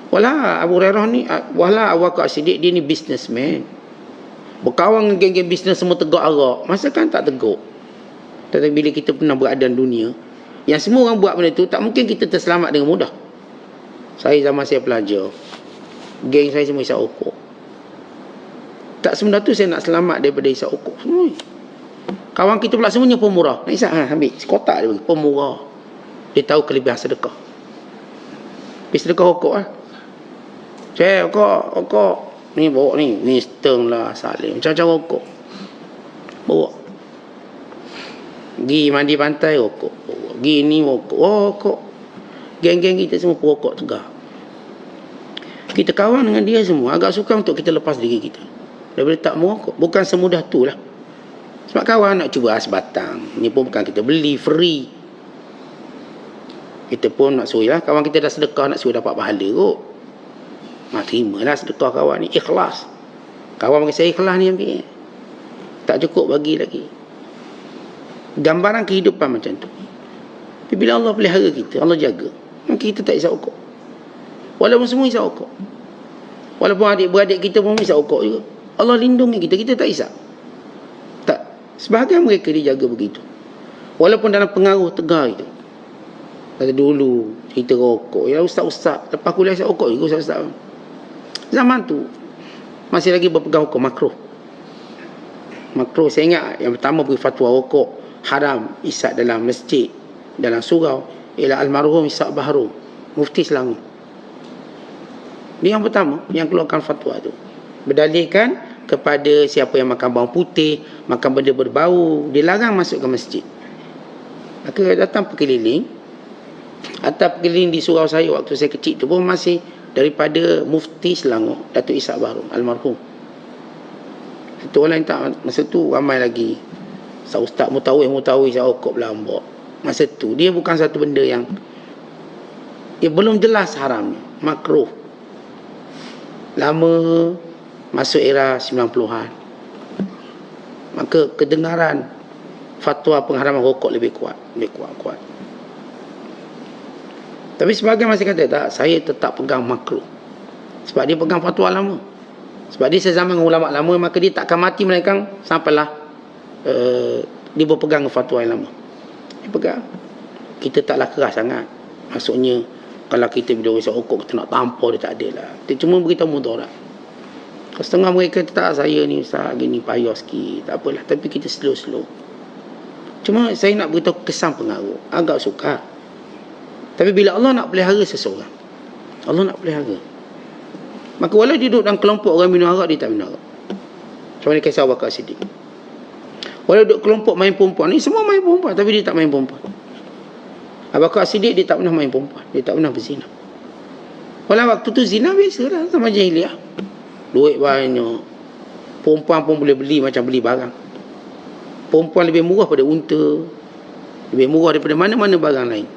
Walah Abu Hurairah ni, walah Abu Bakar As-Siddiq, dia ni businessman, berkawan dengan geng-geng bisnes semua tegak arak. Masa kan tak tegak. Tetapi bila kita pernah berada dalam dunia yang semua orang buat benda tu, tak mungkin kita terselamat dengan mudah. Zaman saya pelajar, geng saya semua isap rokok. Tak sebenarnya tu saya nak selamat daripada isap rokok semua. Kawan kita pula semuanya pemurah. Nak isap, ambil sekotak dia bagi, pemurah. Dia tahu kelebihan sedekah. Pergi sedekah rokok lah. Saya rokok. Ni bawa ni steng lah, salim. Macam-macam rokok. Bawa. Pergi mandi pantai, rokok. Pergi ni rokok. Rokok. Geng-geng kita semua perokok tegak. Kita kawan dengan dia semua, agak sukar untuk kita lepas diri kita daripada tak merokok. Bukan semudah tu lah. Sebab kawan nak cuba sebatang. Ini pun bukan kita beli, free. Kita pun nak suruh lah, kawan kita dah sedekah, nak suruh dapat pahala kot. Terimalah sedekah kawan ni, ikhlas. Kawan bagi saya ikhlas ni ambil. Tak cukup bagi lagi. Gambaran kehidupan macam tu. Tapi bila Allah pelihara kita, Allah jaga, kita tak isap rokok. Walaupun semua isap rokok. Walaupun adik-beradik kita pun isap rokok juga. Allah lindungi kita, kita tak isap. Tak. Sebahagian mereka dijaga begitu. Walaupun dalam pengaruh tegar itu. Kata dulu, cerita rokok. Ya ustaz-ustaz, lepas kuliah isap rokok juga ustaz-ustaz. Zaman tu, masih lagi berpegang hukum makruh. Makruh, saya ingat yang pertama beri fatwa rokok haram isap dalam masjid, dalam surau, ialah almarhum Ishaq Bahru, Mufti Selangor. Dia yang pertama yang keluarkan fatwa tu, berdalilkan kepada siapa yang makan bawang putih, makan benda berbau, dilarang masuk ke masjid. Maka datang pekeliling, atas pekeliling di surau saya waktu saya kecil tu pun masih daripada Mufti Selangor, Datuk Ishaq Bahru, almarhum. Itu orang lain tak, masa tu ramai lagi ustaz mutawih isap rokok belambak. Masa tu dia bukan satu benda yang belum jelas haramnya, makruh. Lama masuk era 90-an, maka kedengaran fatwa pengharaman rokok lebih kuat. Tapi sebagian masih kata tak, saya tetap pegang makruh. Sebab dia pegang fatwa lama. Sebab dia sezaman dengan ulama lama, maka dia takkan mati melainkan sampailah dia berpegang fatwa yang lama. Dia pegang. Kita taklah keras sangat. Maksudnya kalau kita bila isap rokok kita nak tampar dia, tak ada lah. Kita cuma beritahu mudarat. Kalau setengah mereka tak, saya ni ustaz gini payah sikit, tak apalah, tapi kita slow. Cuma saya nak beritahu kesan pengaruh, agak sukar. Tapi bila Allah nak pelihara seseorang, Allah nak pelihara, maka walau dia duduk dalam kelompok orang minum arak, dia tak minum arak. Macam mana kisah Abu Bakar Siddiq. Walau duduk kelompok main perempuan, ni semua main perempuan, tapi dia tak main perempuan. Abu Bakar Siddiq dia tak pernah main perempuan, dia tak pernah berzina. Walau waktu tu zina biasa lah, sama jahiliah. Duit banyak, perempuan pun boleh beli macam beli barang. Perempuan lebih murah pada unta, lebih murah daripada mana-mana barang lain.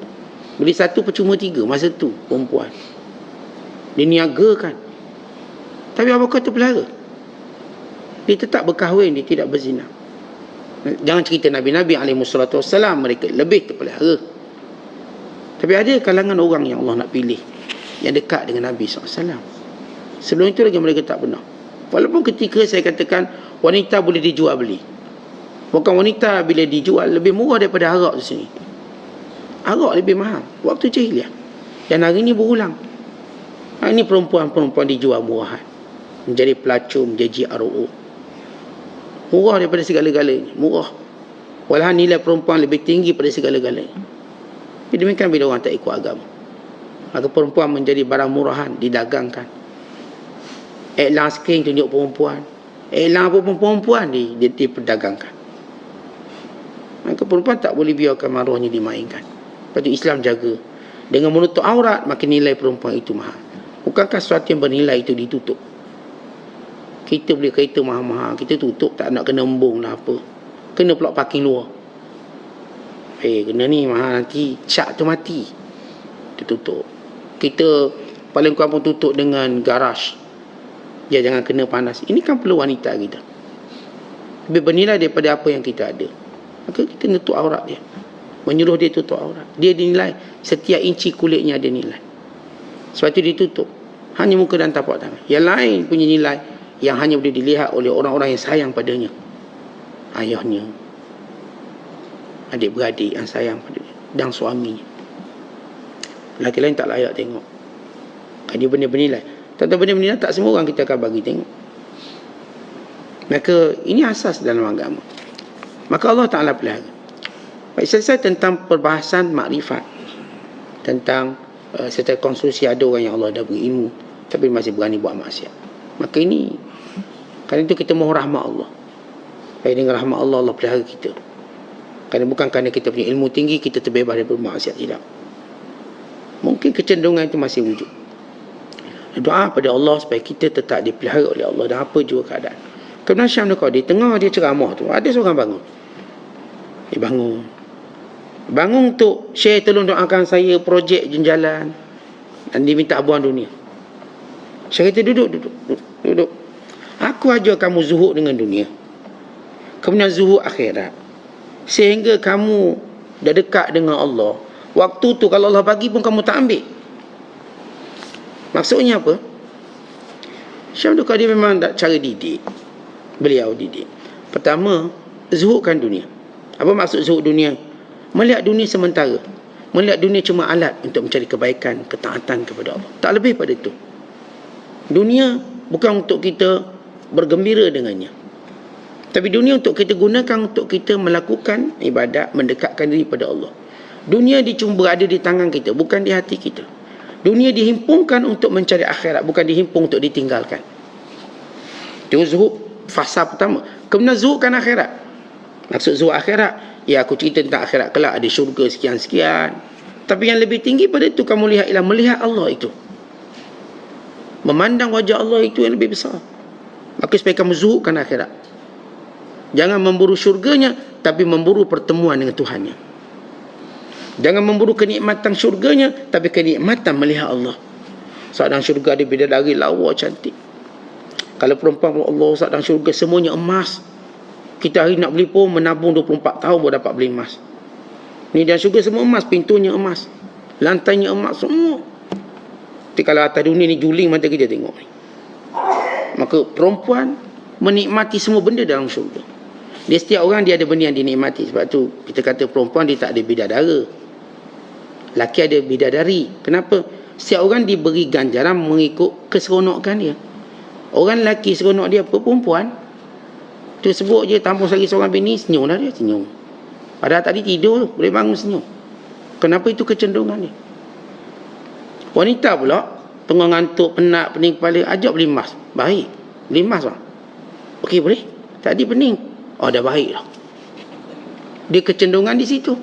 Beli satu percuma tiga masa tu perempuan. Dia niagakan. Tapi Abu Bakar terpelihara. Dia tetap berkahwin, dia tidak berzina. Jangan cerita Nabi-Nabi alaihissalatu wassalam, mereka lebih terpelihara. Tapi ada kalangan orang yang Allah nak pilih, yang dekat dengan Nabi SAW. Sebelum itu lagi mereka tak pernah. Walaupun ketika saya katakan wanita boleh dijual beli, bukan wanita bila dijual lebih murah daripada arak di sini. Arak lebih mahal waktu jahiliah, dan hari ini berulang. Hari ini perempuan dijual murahan, menjadi pelacur, menjadi RO. Murah daripada segala-galanya, murah. Walaupun nilai perempuan lebih tinggi pada segala-galanya. Demikian bila orang tak ikut agama, maka perempuan menjadi barang murahan, didagangkan. Iklan skrin tunjuk perempuan, iklan apa pun perempuan diperdagangkan. Maka perempuan tak boleh biarkan maruahnya dimainkan. Lepas tu Islam jaga. Dengan menutup aurat, maka nilai perempuan itu mahal. Bukankah sesuatu yang bernilai itu ditutup? Kita beli kereta mahal-mahal, kita tutup, tak nak kena embung lah apa. Kena pula parking luar. Kena ni mahal, nanti cat tu mati. Kita tutup. Kita paling kurang pun tutup dengan garaj. Dia jangan kena panas. Ini kan perlu wanita kita. Lebih bernilai daripada apa yang kita ada. Maka kita tutup aurat dia. Menyuruh dia tutup aurat. Dia dinilai, setiap inci kulitnya ada nilai. Sebab itu ditutup. Hanya muka dan tapak tangan. Yang lain punya nilai yang hanya boleh dilihat oleh orang-orang yang sayang padanya. Ayahnya, adik-beradik yang sayang padanya, dan suaminya. Lelaki lain tak layak tengok. Dia benda bernilai. Tentang benda bernilai tak semua orang kita akan bagi tengok. Maka ini asas dalam agama. Maka Allah Ta'ala pelihara. Baik, selesai tentang perbahasan makrifat, tentang setelah konstruksi ada orang yang Allah dah beri ilmu tapi masih berani buat maksiat. Maka ini, kerana itu kita mohon rahmat Allah. Baik, dengan rahmat Allah, Allah pelihara kita. Kerana bukan kerana kita punya ilmu tinggi kita terbebas daripada maksiat, tidak. Mungkin kecenderungan itu masih wujud. Doa pada Allah supaya kita tetap dipelihara oleh Allah dan apa juga keadaan. Kemudian Syam Al-Qadi tengah dia ceramah tu, ada seorang bangun. Dia bangun untuk Syekh tolong doakan saya projek jalan, dan dia minta abuan dunia. Syekh kata duduk. Aku ajar kamu zuhud dengan dunia, kemudian zuhud akhirat, sehingga kamu dah dekat dengan Allah. Waktu tu kalau Allah bagi pun kamu tak ambil. Maksudnya apa? Syekh Abdul Qadir memang tak cara didik. Beliau didik. Pertama, zuhudkan dunia. Apa maksud zuhud dunia? Melihat dunia sementara. Melihat dunia cuma alat untuk mencari kebaikan, ketaatan kepada Allah. Tak lebih pada itu. Dunia bukan untuk kita bergembira dengannya. Tapi dunia untuk kita gunakan untuk kita melakukan ibadat, mendekatkan diri pada Allah. Dunia dia cuma berada di tangan kita, bukan di hati kita. Dunia dihimpunkan untuk mencari akhirat, bukan dihimpun untuk ditinggalkan. Itu zuhud fasa pertama. Kemudian zuhudkan akhirat. Maksud zuhud akhirat, ya aku cerita tentang akhirat kelak, ada syurga sekian-sekian. Tapi yang lebih tinggi pada itu kamu lihat ialah melihat Allah itu. Memandang wajah Allah itu yang lebih besar. Maka supaya kamu zuhudkan akhirat. Jangan memburu syurganya, tapi memburu pertemuan dengan Tuhannya. Jangan memburu kenikmatan syurganya, tapi kenikmatan melihat Allah. Saat dalam syurga ada bidadari lawa cantik. Kalau perempuan Allah saat dalam syurga semuanya emas. Kita hari nak beli pun menabung 24 tahun baru dapat beli emas. Ni dalam syurga semua emas, pintunya emas, lantainya emas semua. Tapi kalau atas dunia ni juling mata kita tengok ni. Maka perempuan menikmati semua benda dalam syurga. Dia setiap orang dia ada benda yang dinikmati. Sebab tu kita kata perempuan dia tak ada bidadara. Laki ada bidadari. Kenapa? Setiap orang diberi ganjaran mengikut keseronokan dia. Orang lelaki seronok dia apa? Perempuan. Dia sebut je tambah lagi seorang bini, senyum lah dia, senyum. Padahal tadi tidur tu, boleh bangun senyum. Kenapa? Itu kecenderungan dia. Wanita pula, tengah ngantuk, penat, pening kepala, ajak beli emas. Baik, beli emas lah. Okey boleh? Tadi pening. Oh dah baik lah. Dia kecenderungan di situ.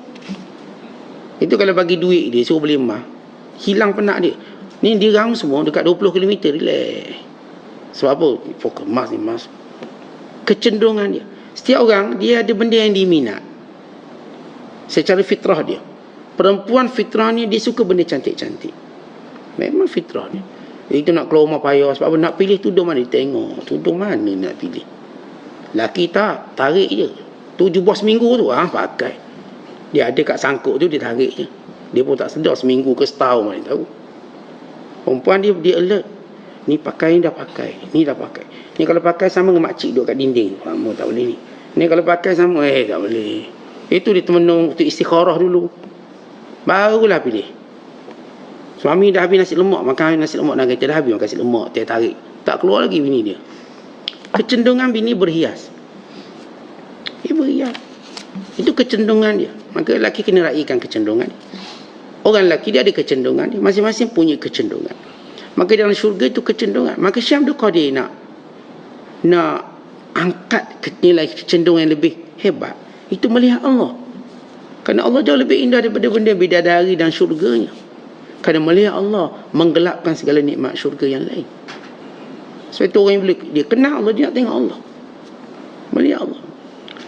Itu kalau bagi duit dia, suruh beli emas, hilang penat dia. Ni dia round semua dekat 20 km, relax. Sebab apa? Fokus emas ni, emas. Kecenderungan dia. Setiap orang dia ada benda yang diminat secara fitrah dia. Perempuan fitrahnya dia suka benda cantik-cantik. Memang fitrah dia. Itu nak keluar rumah payah. Sebab apa? Nak pilih tudung mana? Tengok tudung mana nak pilih. Laki tak, tarik je. 7 buah seminggu tu pakai. Dia ada kat sangkuk tu, dia tarik je. Dia pun tak sedar seminggu ke setahun mana tahu. Perempuan dia alert. Ni pakai ni dah pakai, ni dah pakai. Ni kalau pakai sama dengan makcik duduk kat dinding. Kamu tak boleh ni. Ni kalau pakai sama, tak boleh. Itu dia temenung untuk istikharah dulu. Barulah pilih. Suami dah habis nasi lemak, makan nasi lemak dah dah habis makan nasi lemak, dia tarik. Tak keluar lagi bini dia. Kecenderungan bini berhias. Dia berhias. Itu kecenderungan dia. Maka lelaki kena raikan kecenderungan dia. Orang lelaki dia ada kecenderungan dia. Masing-masing punya kecenderungan. Maka dalam syurga itu kecenderungan. Maka Syekh Abdul Qadir nak angkat nilai kecenderungan yang lebih hebat. Itu melihat Allah. Kerana Allah jauh lebih indah daripada benda bidadari dan syurganya. Kerana melihat Allah menggelapkan segala nikmat syurga yang lain. Sebab itu orang yang boleh, dia kenal Allah, dia nak tengok Allah. Melihat Allah.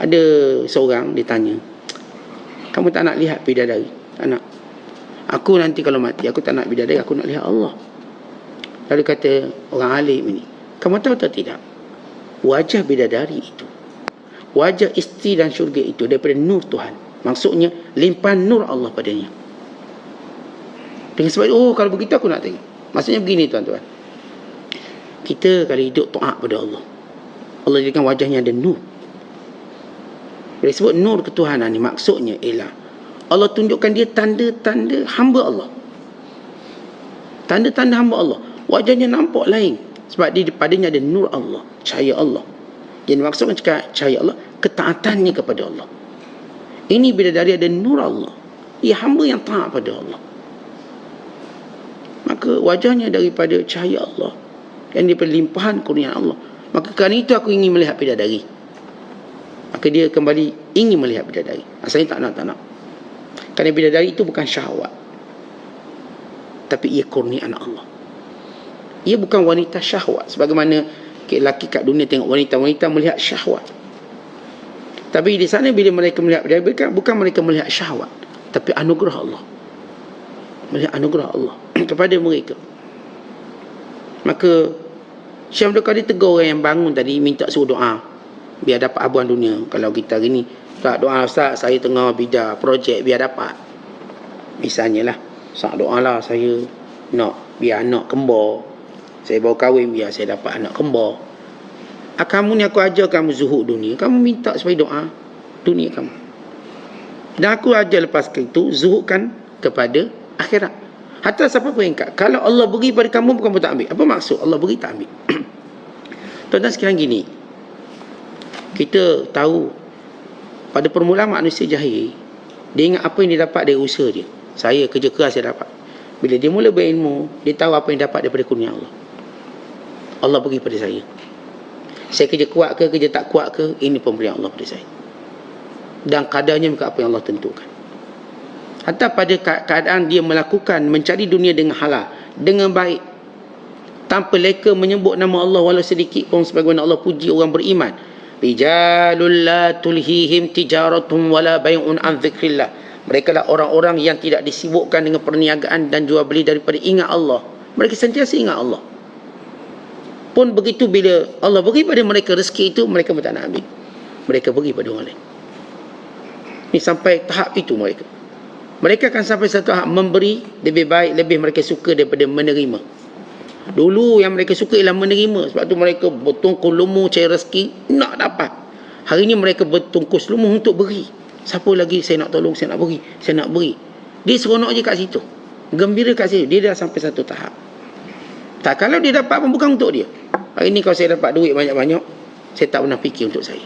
Ada seorang dia tanya, kamu tak nak lihat bidadari? Tak nak. Aku nanti kalau mati, aku tak nak bidadari, aku nak lihat Allah. Lalu kata orang alim ini, kamu tahu atau tidak? Wajah bidadari itu, wajah isteri dan syurga itu daripada nur Tuhan. Maksudnya limpahan nur Allah padanya. Dengan sebab itu, kalau begitu aku nak tengok. Maksudnya begini tuan-tuan. Kita kalau hidup taat pada Allah, Allah jadikan wajahnya ada nur. Bila sebut nur ketuhanan ni, maksudnya ialah Allah tunjukkan dia tanda-tanda hamba Allah. Tanda-tanda hamba Allah. Wajahnya nampak lain. Sebab dia padanya ada nur Allah, cahaya Allah. Jadi maksudnya cahaya Allah, ketaatannya kepada Allah. Ini bidadari ada nur Allah. Ia hamba yang taat pada Allah. Maka wajahnya daripada cahaya Allah, yang daripada limpahan kurnia Allah. Maka kerana itu aku ingin melihat bidadari. Maka dia kembali ingin melihat bidadari. Asalnya tak nak. Kerana bidadari itu bukan syahwat, tapi ia kurniaan Allah. Ia bukan wanita syahwat sebagaimana lelaki kat dunia tengok wanita-wanita melihat syahwat. Tapi di sana bila mereka melihat dia, bukan mereka melihat syahwat, tapi anugerah Allah. Melihat anugerah Allah kepada mereka. Maka Syekh Abdul Qadir tegur orang yang bangun tadi, minta suruh doa biar dapat habuan dunia. Kalau kita hari ni tak doa, Ustaz saya tengah bidar projek biar dapat, misalnya lah, Ustaz doa lah saya nak biar anak kembar, saya baru kahwin biar saya dapat anak kembar. Kamu ni aku ajar kamu zuhud dunia, kamu minta supaya doa dunia kamu. Dan aku ajar lepas itu zuhudkan kepada akhirat. Hatta siapa pun ingkat, kalau Allah beri pada kamu bukan tak ambil. Apa maksud Allah beri tak ambil? Tuan-tuan sekarang gini, kita tahu pada permulaan manusia jahil, dia ingat apa yang dia dapat dari usaha dia. Saya kerja keras saya dapat. Bila dia mula berilmu, dia tahu apa yang dapat daripada kurnia Allah. Allah beri pada saya. Saya kerja kuat ke, kerja tak kuat ke, ini pemberian Allah pada saya. Dan kadarnya bukan apa yang Allah tentukan. Hatta pada keadaan dia melakukan, mencari dunia dengan halal, dengan baik, tanpa leka menyebut nama Allah walau sedikit pun, sebagaimana Allah puji orang beriman. Rijalul la tulhihim tijaratum wala bay'un an dzikrillah. Mereka lah orang-orang yang tidak disibukkan dengan perniagaan dan jual beli daripada ingat Allah. Mereka sentiasa ingat Allah. Pun begitu bila Allah beri pada mereka rezeki itu, mereka pun tak nak ambil. Mereka beri pada orang lain. Ini sampai tahap itu mereka. Mereka akan sampai satu tahap memberi lebih baik, lebih mereka suka daripada menerima. Dulu yang mereka suka ialah menerima. Sebab tu mereka bertungkus lumu cari rezeki, nak dapat. Hari ini mereka bertungkus lumu untuk beri. Siapa lagi saya nak tolong, saya nak beri, saya nak beri. Dia seronok je kat situ, gembira kat situ. Dia dah sampai satu tahap. Tak, kalau dia dapat pun bukan untuk dia. Hari ni kalau saya dapat duit banyak-banyak, saya tak pernah fikir untuk saya.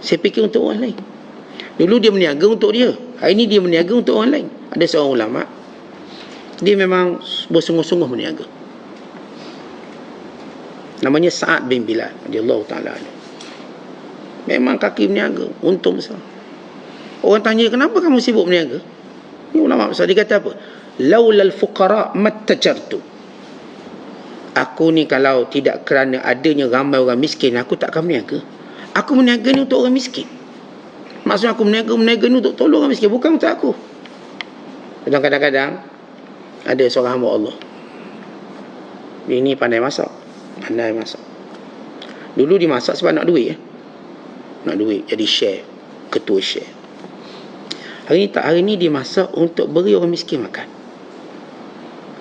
Saya fikir untuk orang lain. Dulu dia meniaga untuk dia, hari ni dia meniaga untuk orang lain. Ada seorang ulama, dia memang bersungguh-sungguh meniaga. Namanya Sa'ad bin Bilal radhiyallahu ta'ala anhu. Memang kaki meniaga, untung besar. Orang tanya, kenapa kamu sibuk meniaga? Ini ulama besar, dia kata apa? Laulal fuqara mattajartu. Aku ni kalau tidak kerana adanya ramai orang miskin, aku tak akan meniaga. Aku meniaga ni untuk orang miskin. Maksudnya aku meniaga ni untuk tolong orang miskin, bukan untuk aku. Dan kadang-kadang ada seorang hamba Allah, ini pandai masak. Dulu dia masak sebab nak duit, nak duit, jadi chef, ketua chef. Hari ni dia masak untuk beri orang miskin makan,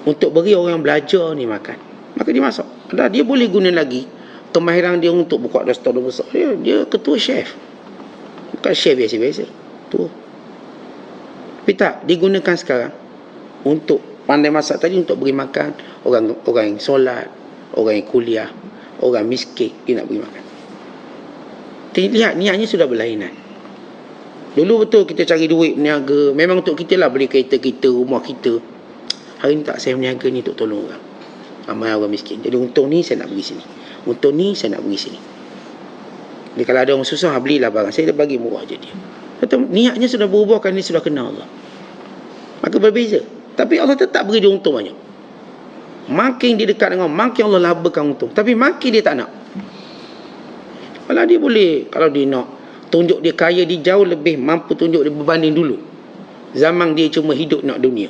untuk beri orang yang belajar ni makan. Maka dia masak. Dan dia boleh guna lagi kemahiran dia untuk buka restoran besar. Dia ketua chef, bukan chef biasa-biasa, tu. Tapi tak, digunakan sekarang untuk pandai masak tadi, untuk beri makan orang yang solat, orang yang kuliah, orang miskin, dia nak beri makan. Lihat, niatnya sudah berlainan. Dulu betul kita cari duit meniaga, memang untuk kita lah, beli kereta kita, rumah kita. Hari ni tak, saya meniaga ni untuk tolong orang, ramai orang miskin. Jadi untung ni saya nak bagi sini, untung ni saya nak bagi sini. Jadi kalau ada orang susah, belilah barang, saya dah bagi murah je dia. Niatnya sudah berubah, kan, dia sudah kenal Allah, maka berbeza. Tapi Allah tetap beri dia untung banyak. Makin dia dekat dengan, makin Allah labarkan untung. Tapi makin dia tak nak. Kalau dia boleh, kalau dia nak tunjuk dia kaya, dia jauh lebih mampu tunjuk dia berbanding dulu. Zaman dia cuma hidup nak dunia.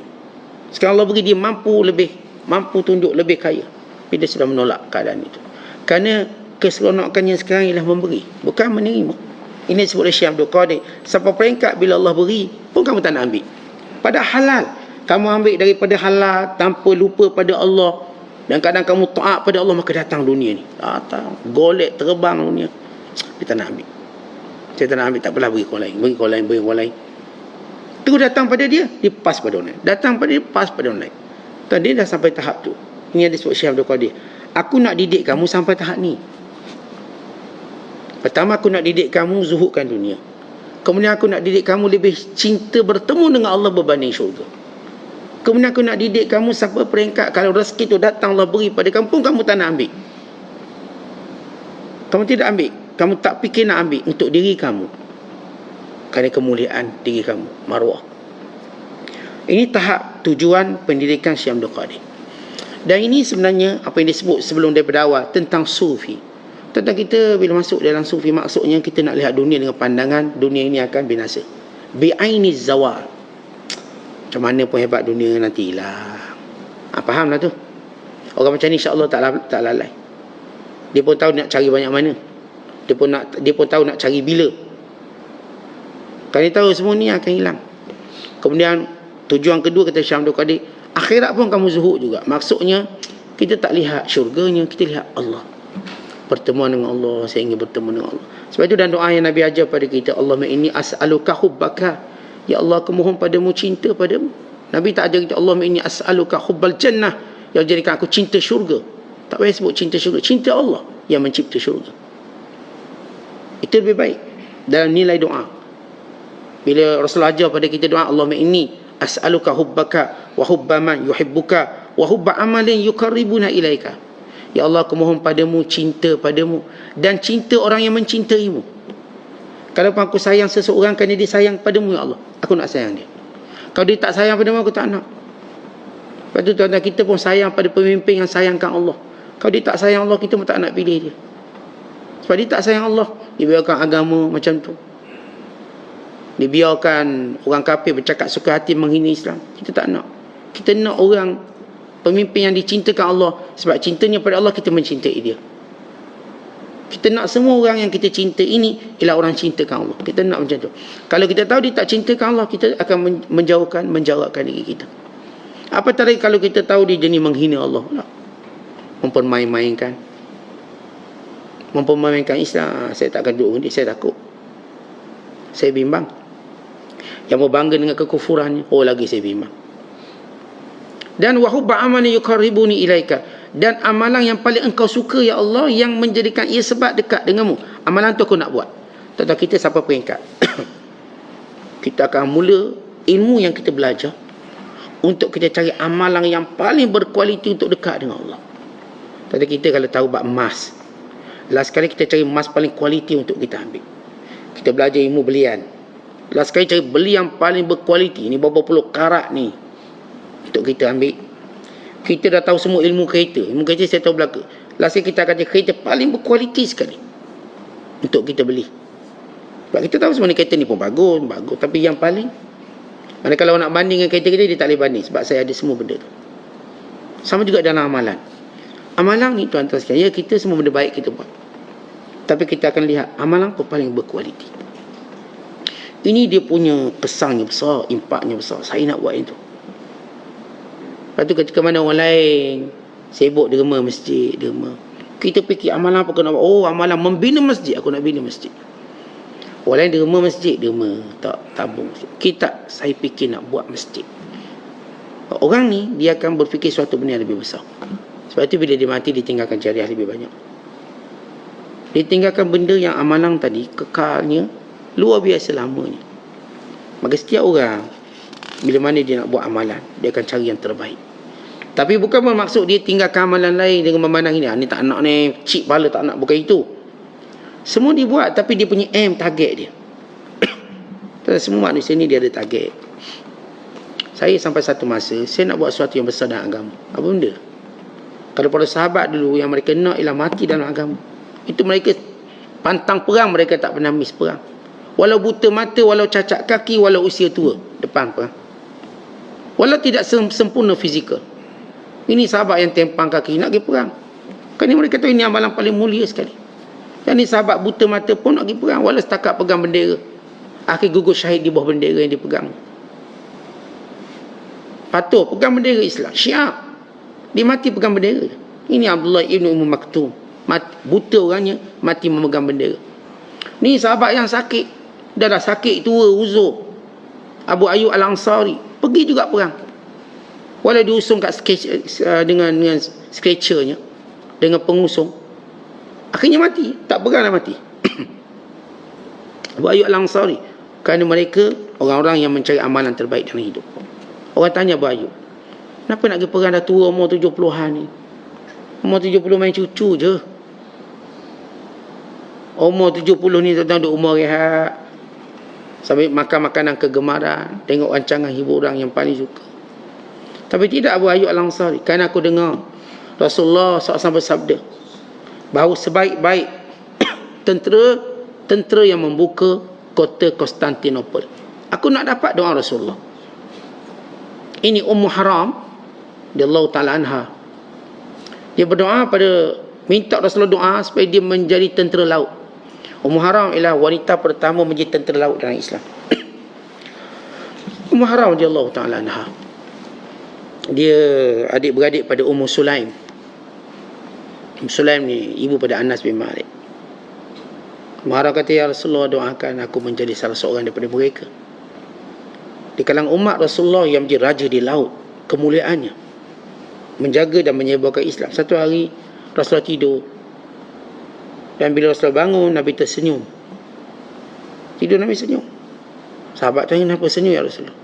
Sekarang Allah beri dia mampu tunjuk lebih kaya. Tapi dia sudah menolak keadaan itu. Kerana keseronokannya sekarang ialah memberi, bukan menerima. Ini disebut oleh Syekh Abdul Qadir. Sampai peringkat bila Allah beri pun kamu tak nak ambil. Pada halal, kamu ambil daripada halal tanpa lupa pada Allah. Dan kadang kamu taat pada Allah, maka datang dunia ni. Datang, golek, terbang dunia. Dia tak nak ambil. Saya tak nak ambil, tak apalah, beri orang lain. Beri orang lain. Terus datang pada dia, dia pas pada orang lain. Datang pada dia, pas pada orang lain. Dan dia dah sampai tahap tu. Ini yang disebut Syekh Abdul Qadir. Aku nak didik kamu sampai tahap ni. Pertama, aku nak didik kamu zuhudkan dunia. Kemudian aku nak didik kamu lebih cinta bertemu dengan Allah berbanding syurga. Kemudian aku nak didik kamu sampai peringkat kalau rezeki tu datang Allah beri pada kamu pun kamu tak nak ambil. Kamu tidak ambil. Kamu tak fikir nak ambil untuk diri kamu. Kerana kemuliaan diri kamu, marwah. Ini tahap tujuan pendidikan Syekh Abdul Qadir. Dan ini sebenarnya apa yang disebut sebelum daripada awal tentang sufi. Tentang kita bila masuk dalam sufi, maksudnya kita nak lihat dunia dengan pandangan dunia ini akan binasa. Bi'aini zawal. Macam mana pun hebat dunia nantilah. Fahamlah tu. Orang macam ni insya-Allah tak lalai. Dia pun tahu nak cari banyak mana. Dia pun tahu nak cari bila. Kalau dia tahu semua ni akan hilang. Kemudian tujuan kedua kata Syekh Abdul Qadir, akhirat pun kamu zuhud juga. Maksudnya kita tak lihat syurganya, kita lihat Allah. Pertemuan dengan Allah, saya ingin bertemu dengan Allah. Sebab itu dan doa yang Nabi ajar pada kita, Allahumma inni as'aluka hubbaka. Ya Allah, aku mohon padamu cinta padamu. Nabi tak ajar kita, Allahumma inni as'aluka hubbal jannah. Yang jadikan aku cinta syurga. Tak payah sebut cinta syurga, cinta Allah yang mencipta syurga. Itu lebih baik dalam nilai doa. Bila Rasulullah ajar pada kita doa, Allahumma inni as'aluka hubbaka wa hubba man yuhibbuka wa hubba amalin yuqarribuna ilaika. Ya Allah, aku mohon padamu cinta padamu dan cinta orang yang mencintaimu. Kalau aku sayang seseorang kerana dia sayang padamu, ya Allah, aku nak sayang dia. Kalau dia tak sayang padamu, aku tak nak. Lepas tu tuan-tuan, kita pun sayang pada pemimpin yang sayangkan Allah. Kalau dia tak sayang Allah, kita pun tak nak pilih dia. Sebab dia tak sayang Allah, dia biarkan agama macam tu. Dia biarkan orang kafir bercakap suka hati menghina Islam. Kita tak nak. Kita nak orang pemimpin yang dicintakan Allah. Sebab cintanya pada Allah, kita mencintai dia. Kita nak semua orang yang kita cinta ini ialah orang cintakan Allah. Kita nak macam tu. Kalau kita tahu dia tak cintakan Allah, kita akan menjauhkan diri kita. Apatah lagi kalau kita tahu dia jenis menghina Allah, mempermain-mainkan Islam. Saya tak akan duduk dengan dia, saya takut, saya bimbang. Yang berbangga dengan kekufurannya, lagi saya bimbang. Dan wahubba amali yuqarribuni ilaika. Dan amalan yang paling engkau suka, ya Allah, yang menjadikan ia sebab dekat denganmu, amalan tu aku nak buat. Tak tahu kita siapa peringkat. Kita akan mula ilmu yang kita belajar untuk kita cari amalan yang paling berkualiti untuk dekat dengan Allah. Tadi kita kalau tahu bab emas, last kali kita cari emas paling kualiti untuk kita ambil. Kita belajar ilmu belian, last kali cari beli yang paling berkualiti. Ni berapa puluh karat ni untuk kita ambil. Kita dah tahu semua ilmu kereta saya tahu belaka. Last kali kita akan cari kereta paling berkualiti sekali untuk kita beli. Sebab kita tahu sebenarnya kereta ni pun bagus, tapi yang paling, mana kalau nak banding dengan kereta kita, dia tak boleh banding sebab saya ada semua benda tu. Sama juga dalam amalan. Amalan ni tuan-tuan sekalian, ya, kita semua benda baik kita buat, tapi kita akan lihat amalan apa paling berkualiti. Ini dia punya kesannya besar, impaknya besar. Saya nak buat itu. Lepas tu ketika mana orang lain sibuk derma masjid, kita fikir amalan apa kena buat. Amalan membina masjid, aku nak bina masjid. Orang lain derma masjid, tak tabung. Kita, saya fikir nak buat masjid. Orang ni dia akan berfikir suatu benda yang lebih besar. Sebab itu bila dia mati, dia tinggalkan jariah lebih banyak. Dia tinggalkan benda yang amalan tadi kekalnya luar biasa lamanya. Maka setiap orang bila mana dia nak buat amalan, dia akan cari yang terbaik. Tapi bukan bermaksud dia tinggalkan amalan lain dengan memandang ini, ni tak nak ni, cik pala tak nak, bukan itu. Semua dia buat, tapi dia punya aim, target dia. Semua manusia ni dia ada target. Saya sampai satu masa, saya nak buat sesuatu yang besar dalam agama. Apa benda? Kalau para sahabat dulu, yang mereka nak ialah mati dalam agama. Itu mereka pantang perang, mereka tak pernah miss perang. Walau buta mata, walau cacat kaki, walau usia tua, depan perang. Walau tidak sempurna fizikal. Ini sahabat yang tempang kaki nak pergi perang. Kerana mereka tahu ini amalan paling mulia sekali. Dan ini sahabat buta mata pun nak pergi perang, walau setakat pegang bendera. Akhir gugur syahid di bawah bendera yang dipegang. Patuh pegang bendera Islam, Syiah. Dia mati pegang bendera. Ini Abdullah ibn Maktum. Buta orangnya, mati memegang bendera. Ni sahabat yang sakit, dah sakit tua uzur, Abu Ayyub Al-Ansari pergi juga perang. Walau diusung kat dengan stretchernya, dengan pengusung, akhirnya mati, tak pegang dah mati. Abu Ayyub Al-Ansari, kerana mereka orang-orang yang mencari amalan terbaik dalam hidup. Orang tanya Abu Ayyub, kenapa nak pergi perang dah tua, umur 70-an ni? Umur 70 main cucu je. Umur 70 ni tentang duk umur rehat, sambil makan makanan kegemaran, tengok rancangan hiburan yang paling suka. Tapi tidak Abu Ayyub Al-Ansari, kerana aku dengar Rasulullah SAW bersabda bahawa sebaik-baik tentera yang membuka kota Konstantinopel. Aku nak dapat doa Rasulullah. Ini Ummu Haram radhiyallahu ta'ala anha. Dia berdoa minta Rasulullah doa supaya dia menjadi tentera laut. Ummu Haram ialah wanita pertama menjadi tentera laut dalam Islam. Ummu Haram radhiyallahu ta'ala anha, dia adik-beradik pada Ummu Sulaim. Ummu Sulaim ni ibu pada Anas bin Malik. Ummu Haram kata, ya Rasulullah, doakan aku menjadi salah seorang daripada mereka. Di kalangan umat Rasulullah yang menjadi raja di laut, kemuliaannya menjaga dan menyebarkan Islam. Satu hari Rasulullah tidur, dan bila Rasulullah bangun, Nabi tersenyum. Tidur Nabi senyum. Sahabat tanya, kenapa senyum ya Rasulullah?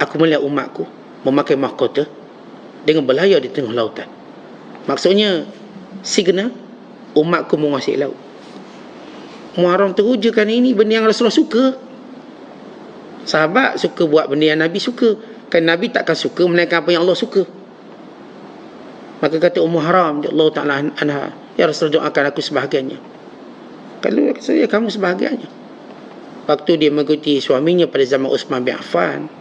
Aku melihat umatku memakai mahkota dengan berlayar di tengah lautan. Maksudnya signal umatku menguasai laut. Muharram teruja kan ini benda yang Rasulullah suka. Sahabat suka buat benda yang Nabi suka. Kan Nabi takkan suka melainkan apa yang Allah suka. Maka kata Ummu Haram Allah Ta'ala anha, ya Rasulullah, doakan aku sebahagiannya. Kalau saya kamu sebahagiannya. Waktu dia mengikuti suaminya pada zaman Uthman bin Affan,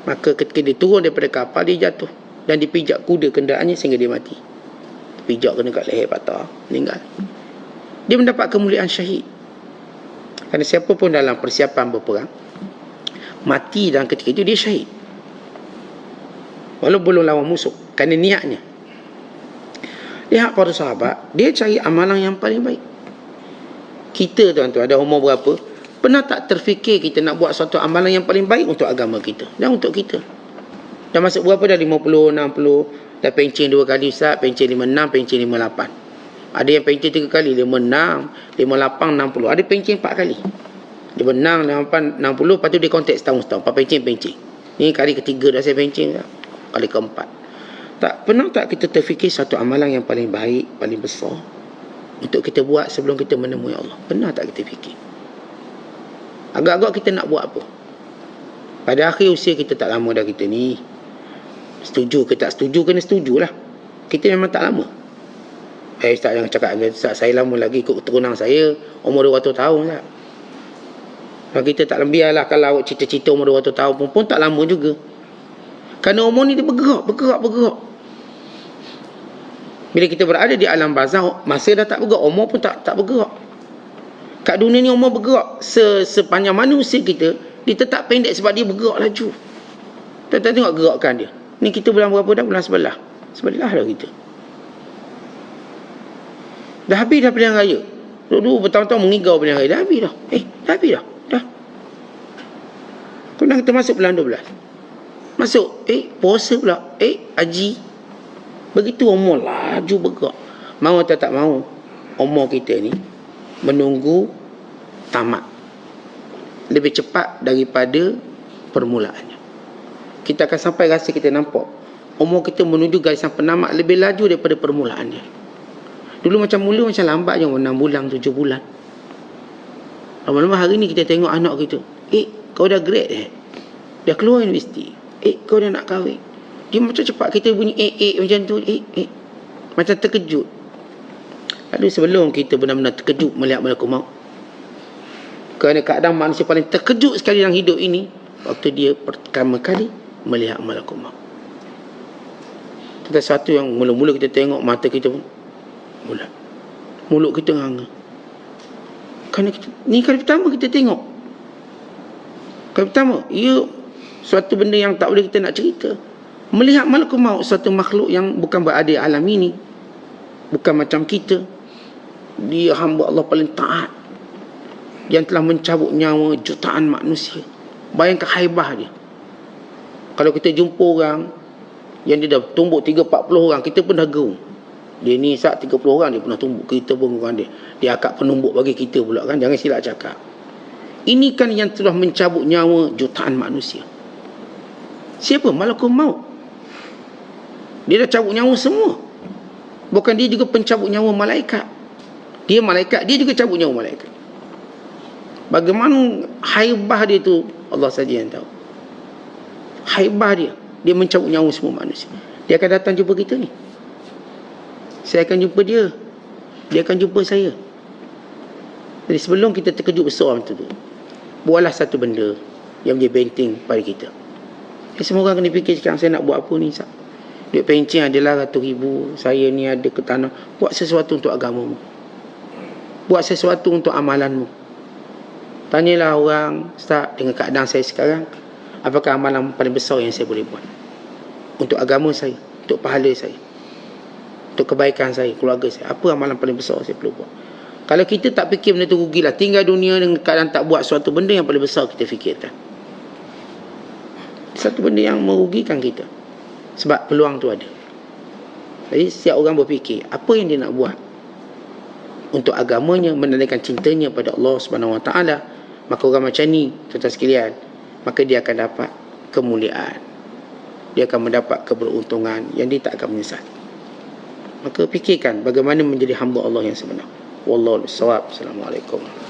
maka ketika dia turun daripada kapal, dia jatuh dan dipijak kuda kenderaannya sehingga dia mati. Pijak kena kat leher, patah, meninggal. Dia mendapat kemuliaan syahid. Kerana siapa pun dalam persiapan berperang mati dalam ketika itu, dia syahid, walau belum lawan musuh, kerana niatnya. Lihat para sahabat, dia cari amalan yang paling baik. Kita tuan-tuan, ada umur berapa, pernah tak terfikir kita nak buat suatu amalan yang paling baik untuk agama kita dan untuk kita? Dah masuk berapa dah? 50, 60, dah pencen 2 kali Ustaz, pencen 56, pencen 58. Ada yang pencen 3 kali, 56, 58, 60. Ada pencen 4 kali. Dia benang 8, 60, lepas tu dia kontak setahun-setahun. Lepas pencen. Ni kali ketiga dah saya pencen dah. Kali keempat. Tak pernah tak kita terfikir satu amalan yang paling baik, paling besar untuk kita buat sebelum kita menemui Allah? Pernah tak kita fikir? Agak-agak kita nak buat apa? Pada akhir usia kita tak lama dah kita ni. Setuju ke tak setuju, kena setujulah. Kita memang tak lama. Ustaz jangan cakap, Ustaz saya lama lagi, ikut keturunan saya umur 200 tahun lah. Kalau kita tak biarlah, kalau cita-cita umur 200 tahun pun tak lama juga. Kerana umur ni dia bergerak. Bila kita berada di alam barzakh, masa dah tak bergerak, umur pun tak bergerak. Kat dunia ni umur bergerak. Sepanjang mana usia kita, dia tetap pendek sebab dia bergerak laju. Kita tengok gerakkan dia. Ni kita bulan berapa dah? Bulan 11 dah kita. Dah habis dah pilihan raya. Dulu bertahun-tahun mengigau pilihan raya. Dah habis dah. Dah habis dah. Kemudian kita masuk bulan 12. Masuk, puasa pula. Haji. Begitu umur laju bergerak. Mau atau tak mau, umur kita ni menunggu tamat lebih cepat daripada permulaannya. Kita akan sampai rasa kita nampak umur kita menuju garisan penamat lebih laju daripada permulaannya. Dulu macam lambat je, 6 bulan, 7 bulan. Lama-lama hari ni kita tengok anak kita, kau dah grade dah keluar universiti, kau dah nak kahwin. Dia macam cepat, kita bunyi macam tu, macam terkejut. Lalu sebelum kita benar-benar terkejut melihat malakul maut, kerana keadaan manusia paling terkejut sekali dalam hidup ini waktu dia pertama kali melihat malakul maut. Itu satu yang mula-mula kita tengok, mata kita pun bulat, mulut kita nganga. Kerana ni kali pertama kita tengok. Kali pertama, suatu benda yang tak boleh kita nak cerita. Melihat malakul maut, suatu makhluk yang bukan berada di alam ini, bukan macam kita. Dia hamba Allah paling taat, yang telah mencabut nyawa jutaan manusia. Bayangkan haibah dia. Kalau kita jumpa orang yang dia dah tumbuk 30-40 orang, kita pun dah gerung. Dia ni 30 orang dia pernah tumbuk, kita pun orang dia. Dia akak penumbuk bagi kita pula kan. Jangan silap cakap. Ini kan yang telah mencabut nyawa jutaan manusia. Siapa? Malakul maut. Dia dah cabut nyawa semua. Bukan dia juga pencabut nyawa malaikat. Dia malaikat, dia juga cabut nyawa malaikat. Bagaimana haibah dia tu, Allah saja yang tahu. Haibah dia, dia mencabut nyawa semua manusia. Dia akan datang jumpa kita ni. saya akan jumpa dia. Dia akan jumpa saya. Jadi sebelum kita terkejut besar macam tu, buatlah satu benda yang menjadi benteng pada kita. Semua orang kena fikir sekarang, saya nak buat apa ni, Sat? Duit pencen adalah ratus ribu, saya ni ada ke tanah. Buat sesuatu untuk agamamu. Buat sesuatu untuk amalanmu. Tanyalah orang, Ustaz, dengan keadaan saya sekarang, apakah amalan paling besar yang saya boleh buat untuk agama saya, untuk pahala saya, untuk kebaikan saya, keluarga saya? Apa amalan paling besar saya perlu buat? Kalau kita tak fikir benda tu, rugilah. Tinggal dunia dengan keadaan tak buat suatu benda yang paling besar kita fikirkan. Satu benda yang merugikan kita. Sebab peluang tu ada. Jadi setiap orang berfikir apa yang dia nak buat untuk agamanya, menandakan cintanya pada Allah Subhanahu Wa Taala. Maka orang macam ni, tuan-tuan sekalian, maka dia akan dapat kemuliaan. Dia akan mendapat keberuntungan yang dia tak akan menyesal. Maka fikirkan bagaimana menjadi hamba Allah yang sebenar. Wallahu a'lam. Assalamualaikum.